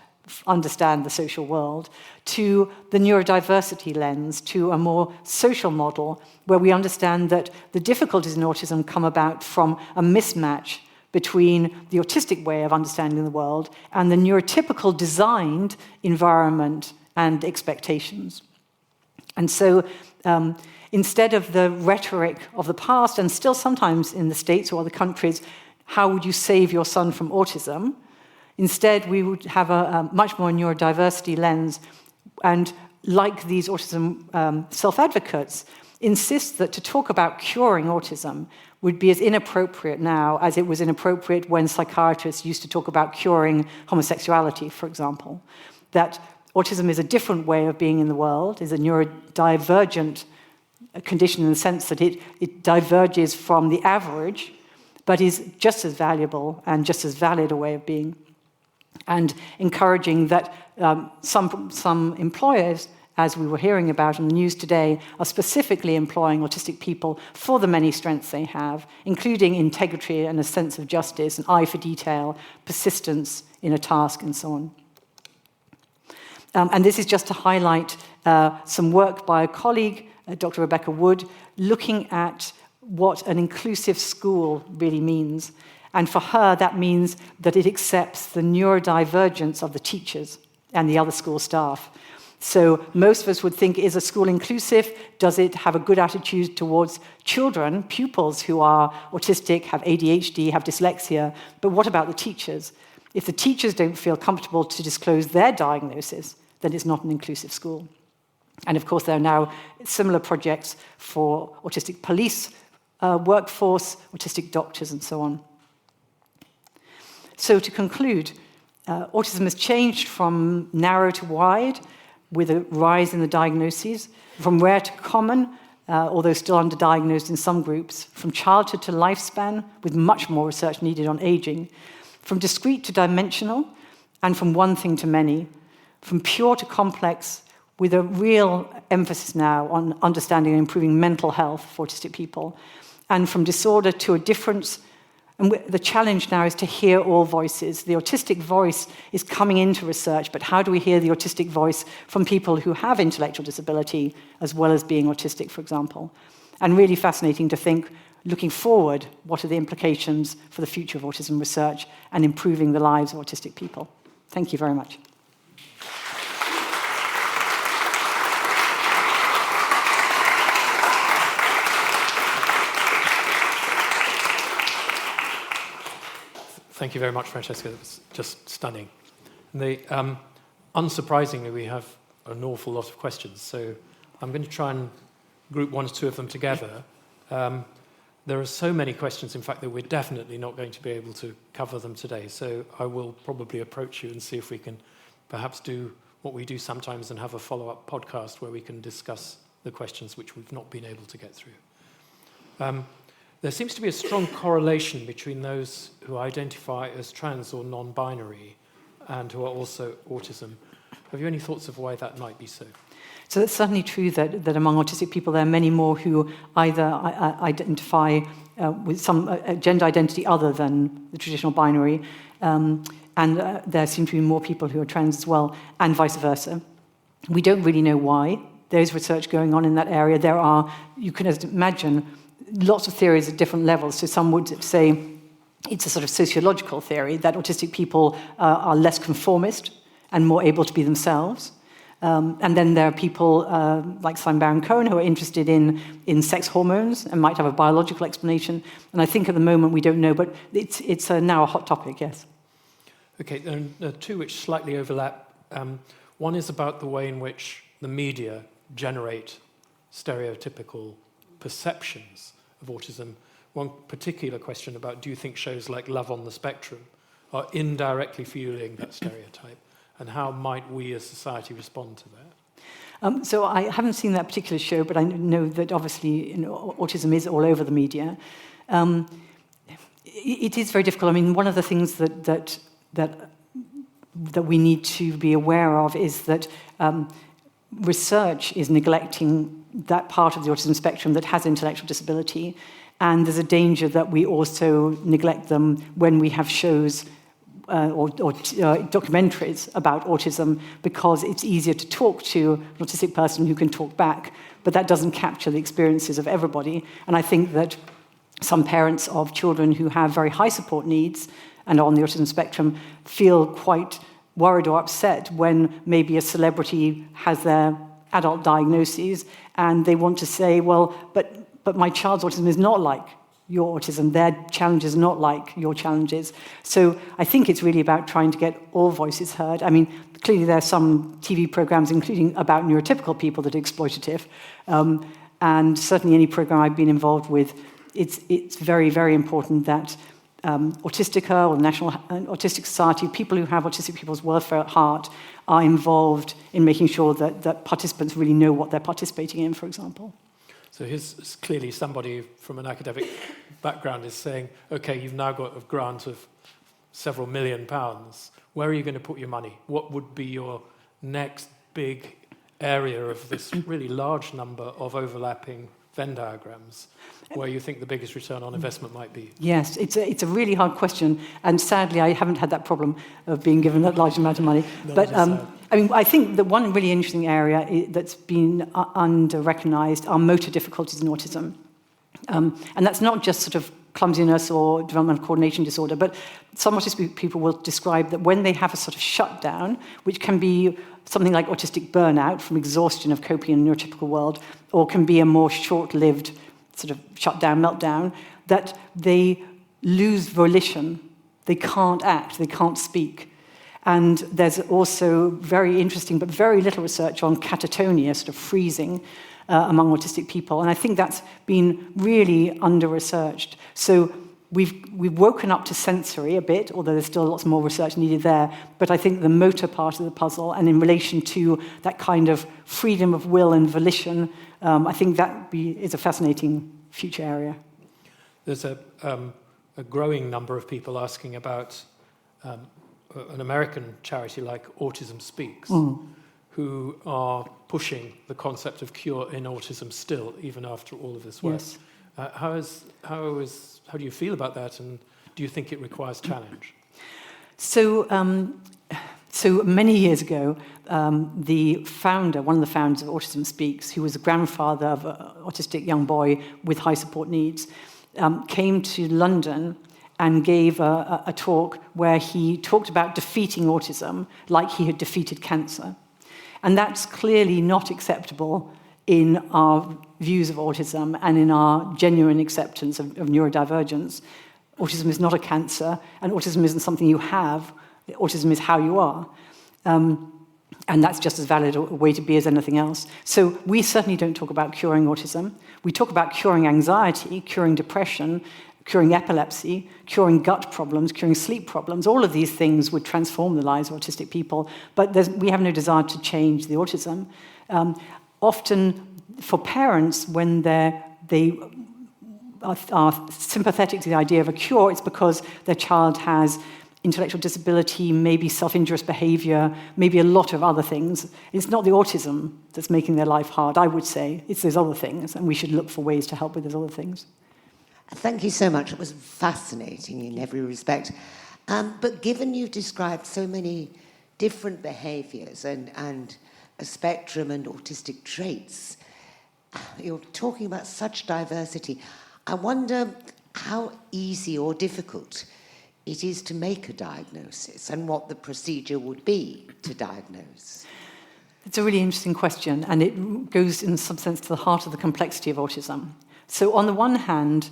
understand the social world? To the neurodiversity lens, to a more social model where we understand that the difficulties in autism come about from a mismatch between the autistic way of understanding the world and the neurotypical designed environment and expectations. And so instead of the rhetoric of the past, and still sometimes in the States or other countries, how would you save your son from autism? Instead, we would have a much more neurodiversity lens, and like these autism self-advocates, insist that to talk about curing autism would be as inappropriate now as it was inappropriate when psychiatrists used to talk about curing homosexuality, for example. That autism is a different way of being in the world, is a neurodivergent condition in the sense that it diverges from the average, but is just as valuable and just as valid a way of being. And encouraging that some employers, as we were hearing about in the news today, are specifically employing autistic people for the many strengths they have, including integrity and a sense of justice, an eye for detail, persistence in a task, and so on. And this is just to highlight some work by a colleague, Dr. Rebecca Wood, looking at what an inclusive school really means. And for her, that means that it accepts the neurodivergence of the teachers and the other school staff. So most of us would think, is a school inclusive? Does it have a good attitude towards children, pupils who are autistic, have ADHD, have dyslexia? But what about the teachers? If the teachers don't feel comfortable to disclose their diagnosis, then it's not an inclusive school. And of course, there are now similar projects for autistic police workforce, autistic doctors, and so on. So to conclude, autism has changed from narrow to wide, with a rise in the diagnoses, from rare to common, although still underdiagnosed in some groups, from childhood to lifespan, with much more research needed on aging, from discrete to dimensional, and from one thing to many, from pure to complex, with a real emphasis now on understanding and improving mental health for autistic people, and from disorder to a difference. And the challenge now is to hear all voices. The autistic voice is coming into research, but how do we hear the autistic voice from people who have intellectual disability as well as being autistic, for example? And really fascinating to think, looking forward, what are the implications for the future of autism research and improving the lives of autistic people? Thank you very much. Thank you very much, Francesca. It was just stunning. Unsurprisingly, we have an awful lot of questions, so I'm going to try and group one or two of them together. There are so many questions, in fact, that we're definitely not going to be able to cover them today, so I will probably approach you and see if we can perhaps do what we do sometimes and have a follow-up podcast where we can discuss the questions which we've not been able to get through. There seems to be a strong correlation between those who identify as trans or non-binary and who are also autism. Have you any thoughts of why that might be so? So it's certainly true that among autistic people there are many more who either identify with some gender identity other than the traditional binary, and there seem to be more people who are trans as well, and vice versa. We don't really know why. There's research going on in that area. There are, you can imagine, lots of theories at different levels. So some would say it's a sort of sociological theory that autistic people are less conformist and more able to be themselves. And then there are people like Simon Baron-Cohen who are interested in sex hormones and might have a biological explanation. And I think at the moment we don't know, but it's now a hot topic, yes. Okay, there are two which slightly overlap. One is about the way in which the media generate stereotypical perceptions of autism. One particular question about, do you think shows like Love on the Spectrum are indirectly fueling that stereotype? And how might we as society respond to that? So I haven't seen that particular show, but I know that obviously autism is all over the media. It is very difficult. I mean, one of the things that we need to be aware of is that research is neglecting that part of the autism spectrum that has intellectual disability, and there's a danger that we also neglect them when we have shows or documentaries about autism, because it's easier to talk to an autistic person who can talk back, but that doesn't capture the experiences of everybody. And I think that some parents of children who have very high support needs and are on the autism spectrum feel quite worried or upset when maybe a celebrity has their adult diagnoses and they want to say, well, but my child's autism is not like your autism. Their challenges are not like your challenges. So I think it's really about trying to get all voices heard. I mean, clearly there are some TV programs, including about neurotypical people, that are exploitative. And certainly any program I've been involved with, it's very, very important that Autistica or the National Autistic Society, people who have autistic people's welfare at heart, are involved in making sure that participants really know what they're participating in, for example. So here's clearly somebody from an academic background is saying, okay, you've now got a grant of several £1 million. Where are you going to put your money? What would be your next big area of this really large number of overlapping Venn diagrams where you think the biggest return on investment might be? Yes, it's a really hard question, and sadly I haven't had that problem of being given that large amount of money. No, but I mean, I think that one really interesting area that's been under-recognised are motor difficulties in autism. And that's not just sort of clumsiness or developmental coordination disorder, but some autistic people will describe that when they have a sort of shutdown, which can be something like autistic burnout from exhaustion of coping in a neurotypical world, or can be a more short-lived sort of shutdown, meltdown, that they lose volition. They can't act, they can't speak. And there's also very interesting but very little research on catatonia, sort of freezing, among autistic people. And I think that's been really under-researched. So we've woken up to sensory a bit, although there's still lots more research needed there. But I think the motor part of the puzzle, and in relation to that kind of freedom of will and volition, I think that is a fascinating future area. There's a growing number of people asking about an American charity like Autism Speaks, who are pushing the concept of cure in autism still, even after all of this work. Yes. How do you feel about that, and do you think it requires challenge? So many years ago, one of the founders of Autism Speaks, who was the grandfather of an autistic young boy with high support needs, came to London and gave a talk where he talked about defeating autism like he had defeated cancer. And that's clearly not acceptable in our views of autism and in our genuine acceptance of neurodivergence. Autism is not a cancer, and autism isn't something you have. Autism is how you are. And that's just as valid a way to be as anything else. So we certainly don't talk about curing autism. We talk about curing anxiety, curing depression, curing epilepsy, curing gut problems, curing sleep problems. All of these things would transform the lives of autistic people, but we have no desire to change the autism. Often, for parents, when they are sympathetic to the idea of a cure, it's because their child has intellectual disability, maybe self-injurious behavior, maybe a lot of other things. It's not the autism that's making their life hard, I would say. It's those other things, and we should look for ways to help with those other things. Thank you so much. It was fascinating in every respect. But given you've described so many different behaviours and a spectrum and autistic traits, you're talking about such diversity. I wonder how easy or difficult it is to make a diagnosis and what the procedure would be to diagnose. It's a really interesting question, and it goes in some sense to the heart of the complexity of autism. So on the one hand,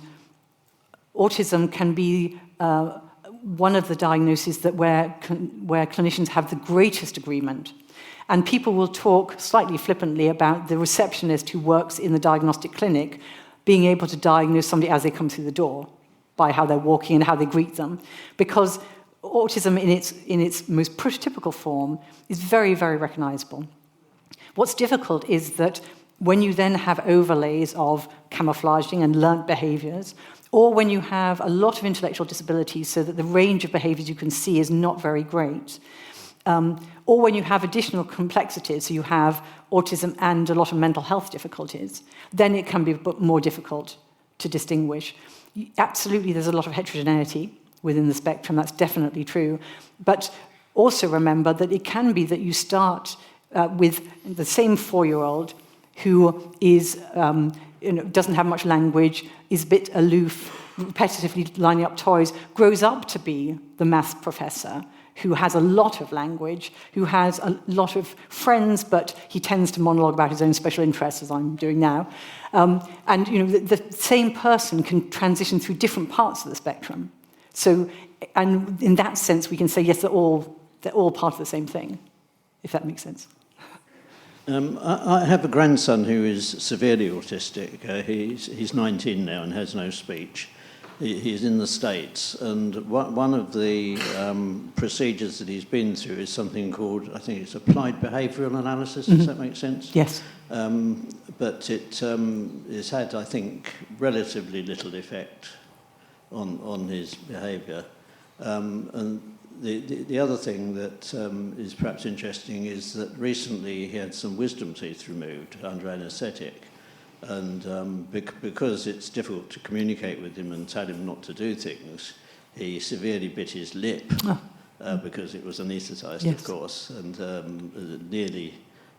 autism can be one of the diagnoses that where clinicians have the greatest agreement. And people will talk slightly flippantly about the receptionist who works in the diagnostic clinic being able to diagnose somebody as they come through the door by how they're walking and how they greet them. Because autism in its most prototypical form is very, very recognizable. What's difficult is that when you then have overlays of camouflaging and learnt behaviors, or when you have a lot of intellectual disabilities so that the range of behaviors you can see is not very great, or when you have additional complexities, so you have autism and a lot of mental health difficulties, then it can be more difficult to distinguish. Absolutely, there's a lot of heterogeneity within the spectrum, that's definitely true. But also remember that it can be that you start with the same 4-year-old who is, doesn't have much language, is a bit aloof, repetitively lining up toys, grows up to be the maths professor who has a lot of language, who has a lot of friends, but he tends to monologue about his own special interests, as I'm doing now. And the same person can transition through different parts of the spectrum. So, and in that sense, we can say, yes, they're all part of the same thing, if that makes sense. I have a grandson who is severely autistic. He's 19 now and has no speech. He's in the States, and one of the procedures that he's been through is something called, I think it's applied behavioural analysis. Does that make sense? Yes. But it's had, I think, relatively little effect on his behaviour. And the other thing that is perhaps interesting is that recently he had some wisdom teeth removed under anaesthetic. And because it's difficult to communicate with him and tell him not to do things, he severely bit his lip because it was anaesthetised, yes, of course, and nearly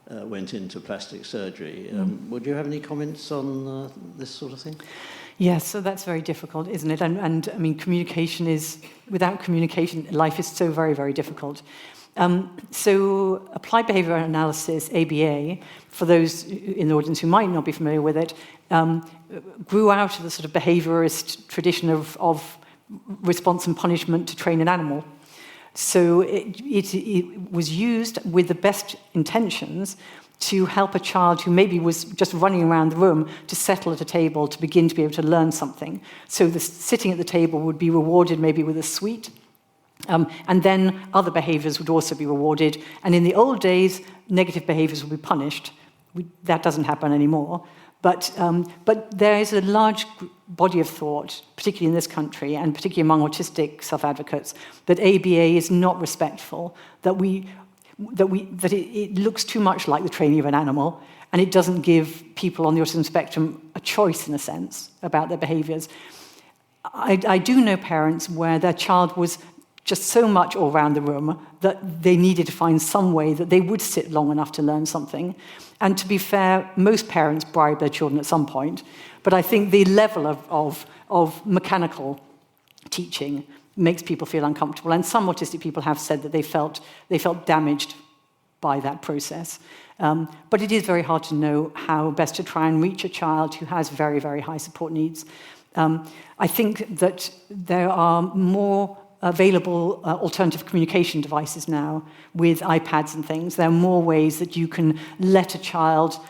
went into plastic surgery. Would you have any comments on this sort of thing? Yes, so that's very difficult, isn't it? And I mean, without communication, life is so very, very difficult. So applied behavioural analysis, ABA, for those in the audience who might not be familiar with it, grew out of the sort of behaviourist tradition of response and punishment to train an animal. So it was used with the best intentions to help a child who maybe was just running around the room to settle at a table to begin to be able to learn something. So the sitting at the table would be rewarded maybe with a sweet, and then other behaviours would also be rewarded. And in the old days, negative behaviours would be punished. That doesn't happen anymore. But there is a large body of thought, particularly in this country, and particularly among autistic self-advocates, that ABA is not respectful, that it looks too much like the training of an animal, and it doesn't give people on the autism spectrum a choice, in a sense, about their behaviours. I do know parents where their child was just so much all around the room that they needed to find some way that they would sit long enough to learn something. And to be fair, most parents bribe their children at some point. But I think the level of mechanical teaching makes people feel uncomfortable. And some autistic people have said that they felt damaged by that process. But it is very hard to know how best to try and reach a child who has very, very high support needs. I think that there are more available alternative communication devices now with iPads and things. There are more ways that you can let a child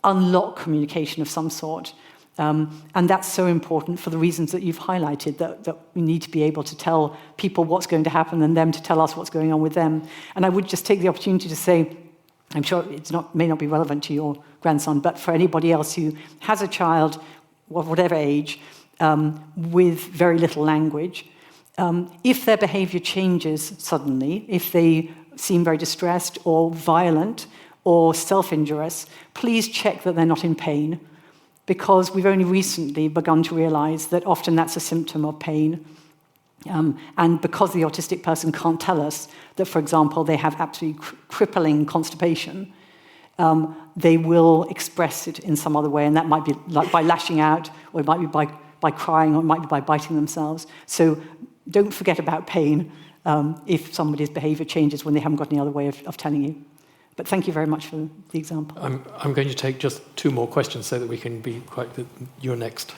unlock communication of some sort. And that's so important for the reasons that you've highlighted, that we need to be able to tell people what's going to happen and them to tell us what's going on with them. And I would just take the opportunity to say, I'm sure it may not be relevant to your grandson, but for anybody else who has a child of whatever age with very little language, if their behaviour changes suddenly, if they seem very distressed or violent or self-injurious, please check that they're not in pain, because we've only recently begun to realise that often that's a symptom of pain. And because the autistic person can't tell us that, for example, they have absolutely crippling constipation, they will express it in some other way, and that might be like by lashing out, or it might be by crying, or it might be by biting themselves. So don't forget about pain if somebody's behaviour changes when they haven't got any other way of telling you. But thank you very much for the example. I'm going to take just 2 more questions so that we can be quite... You're next.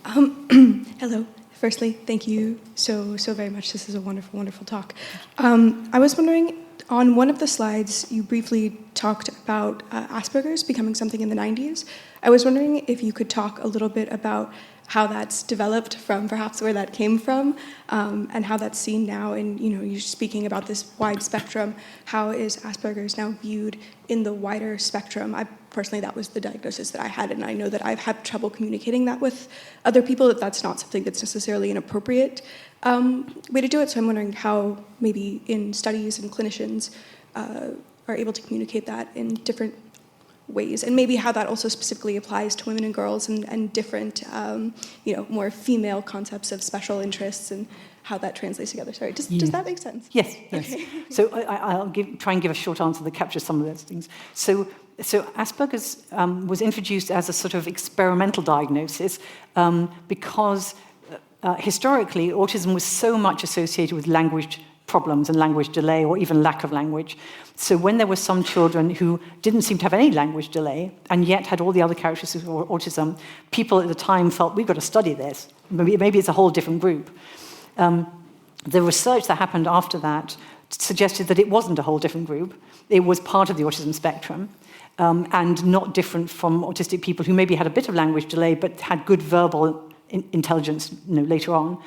Hello. Firstly, thank you so very much. This is a wonderful, wonderful talk. I was wondering, on one of the slides, you briefly talked about Asperger's becoming something in the 90s. I was wondering if you could talk a little bit about how that's developed from perhaps where that came from, and how that's seen now. And you're speaking about this wide spectrum. How is Asperger's now viewed in the wider spectrum? Personally, that was the diagnosis that I had, and I know that I've had trouble communicating that with other people, that's not something that's necessarily an appropriate way to do it. So I'm wondering how maybe in studies and clinicians are able to communicate that in different ways, and maybe how that also specifically applies to women and girls, and different, more female concepts of special interests, and how that translates together. Sorry, does that make sense? Yes. Okay. So I'll try and give a short answer that captures some of those things. So Asperger's was introduced as a sort of experimental diagnosis because historically autism was so much associated with language problems and language delay, or even lack of language. So when there were some children who didn't seem to have any language delay and yet had all the other characteristics of autism, people at the time felt, we've got to study this. Maybe it's a whole different group. The research that happened after that suggested that it wasn't a whole different group. It was part of the autism spectrum, and not different from autistic people who maybe had a bit of language delay but had good verbal intelligence later on.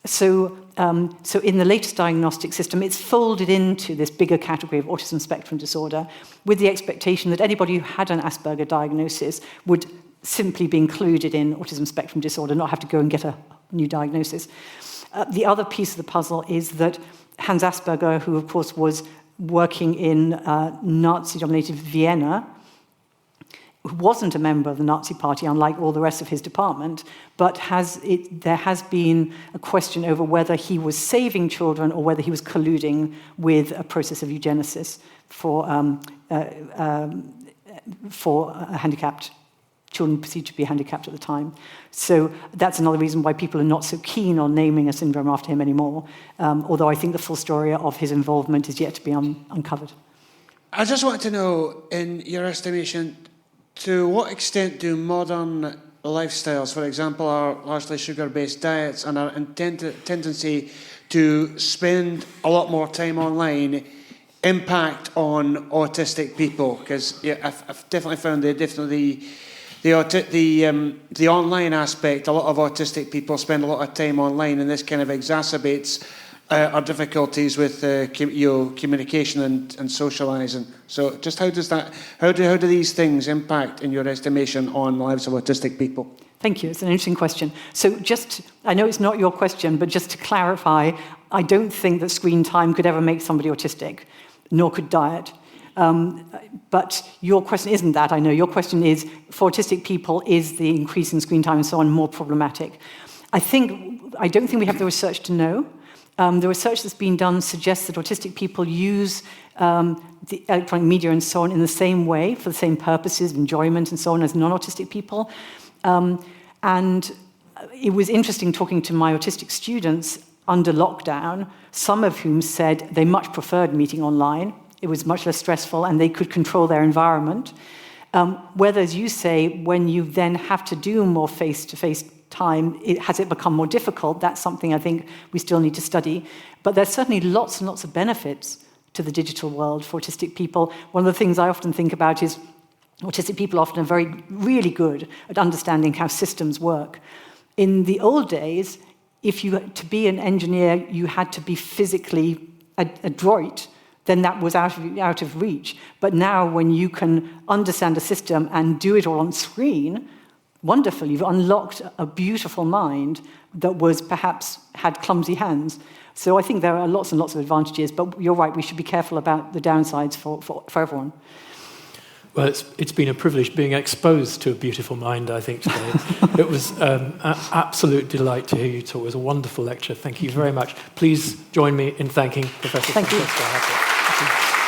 So in the latest diagnostic system, it's folded into this bigger category of autism spectrum disorder, with the expectation that anybody who had an Asperger diagnosis would simply be included in autism spectrum disorder, not have to go and get a new diagnosis. The other piece of the puzzle is that Hans Asperger, who of course was working in Nazi-dominated Vienna, who wasn't a member of the Nazi Party, unlike all the rest of his department, but there has been a question over whether he was saving children or whether he was colluding with a process of eugenesis for handicapped children perceived to be handicapped at the time. So that's another reason why people are not so keen on naming a syndrome after him anymore, although I think the full story of his involvement is yet to be uncovered. I just want to know, in your estimation, to what extent do modern lifestyles, for example, our largely sugar-based diets and our tendency to spend a lot more time online impact on autistic people? Because I've definitely found the online aspect, a lot of autistic people spend a lot of time online, and this kind of exacerbates our difficulties with communication and socialising. So just how do these things impact, in your estimation, on the lives of autistic people? Thank you. It's an interesting question. So I know it's not your question, but just to clarify, I don't think that screen time could ever make somebody autistic, nor could diet. But your question isn't that, I know. Your question is, for autistic people, is the increase in screen time and so on more problematic? I don't think we have the research to know. The research that's been done suggests that autistic people use the electronic media and so on in the same way, for the same purposes, enjoyment and so on, as non-autistic people. And it was interesting talking to my autistic students under lockdown, some of whom said they much preferred meeting online. It was much less stressful and they could control their environment. Whether, as you say, when you then have to do more face-to-face time, has it become more difficult? That's something I think we still need to study. But there's certainly lots and lots of benefits to the digital world for autistic people. One of the things I often think about is autistic people often are really good at understanding how systems work. In the old days, to be an engineer, you had to be physically adroit, then that was out of reach. But now when you can understand a system and do it all on screen, wonderful, you've unlocked a beautiful mind that perhaps had clumsy hands. So I think there are lots and lots of advantages, but you're right, we should be careful about the downsides for everyone. Well, it's been a privilege being exposed to a beautiful mind, I think, today. It was an absolute delight to hear you talk. It was a wonderful lecture. Thank you very much. Please join me in thanking Professor Francesca Happé.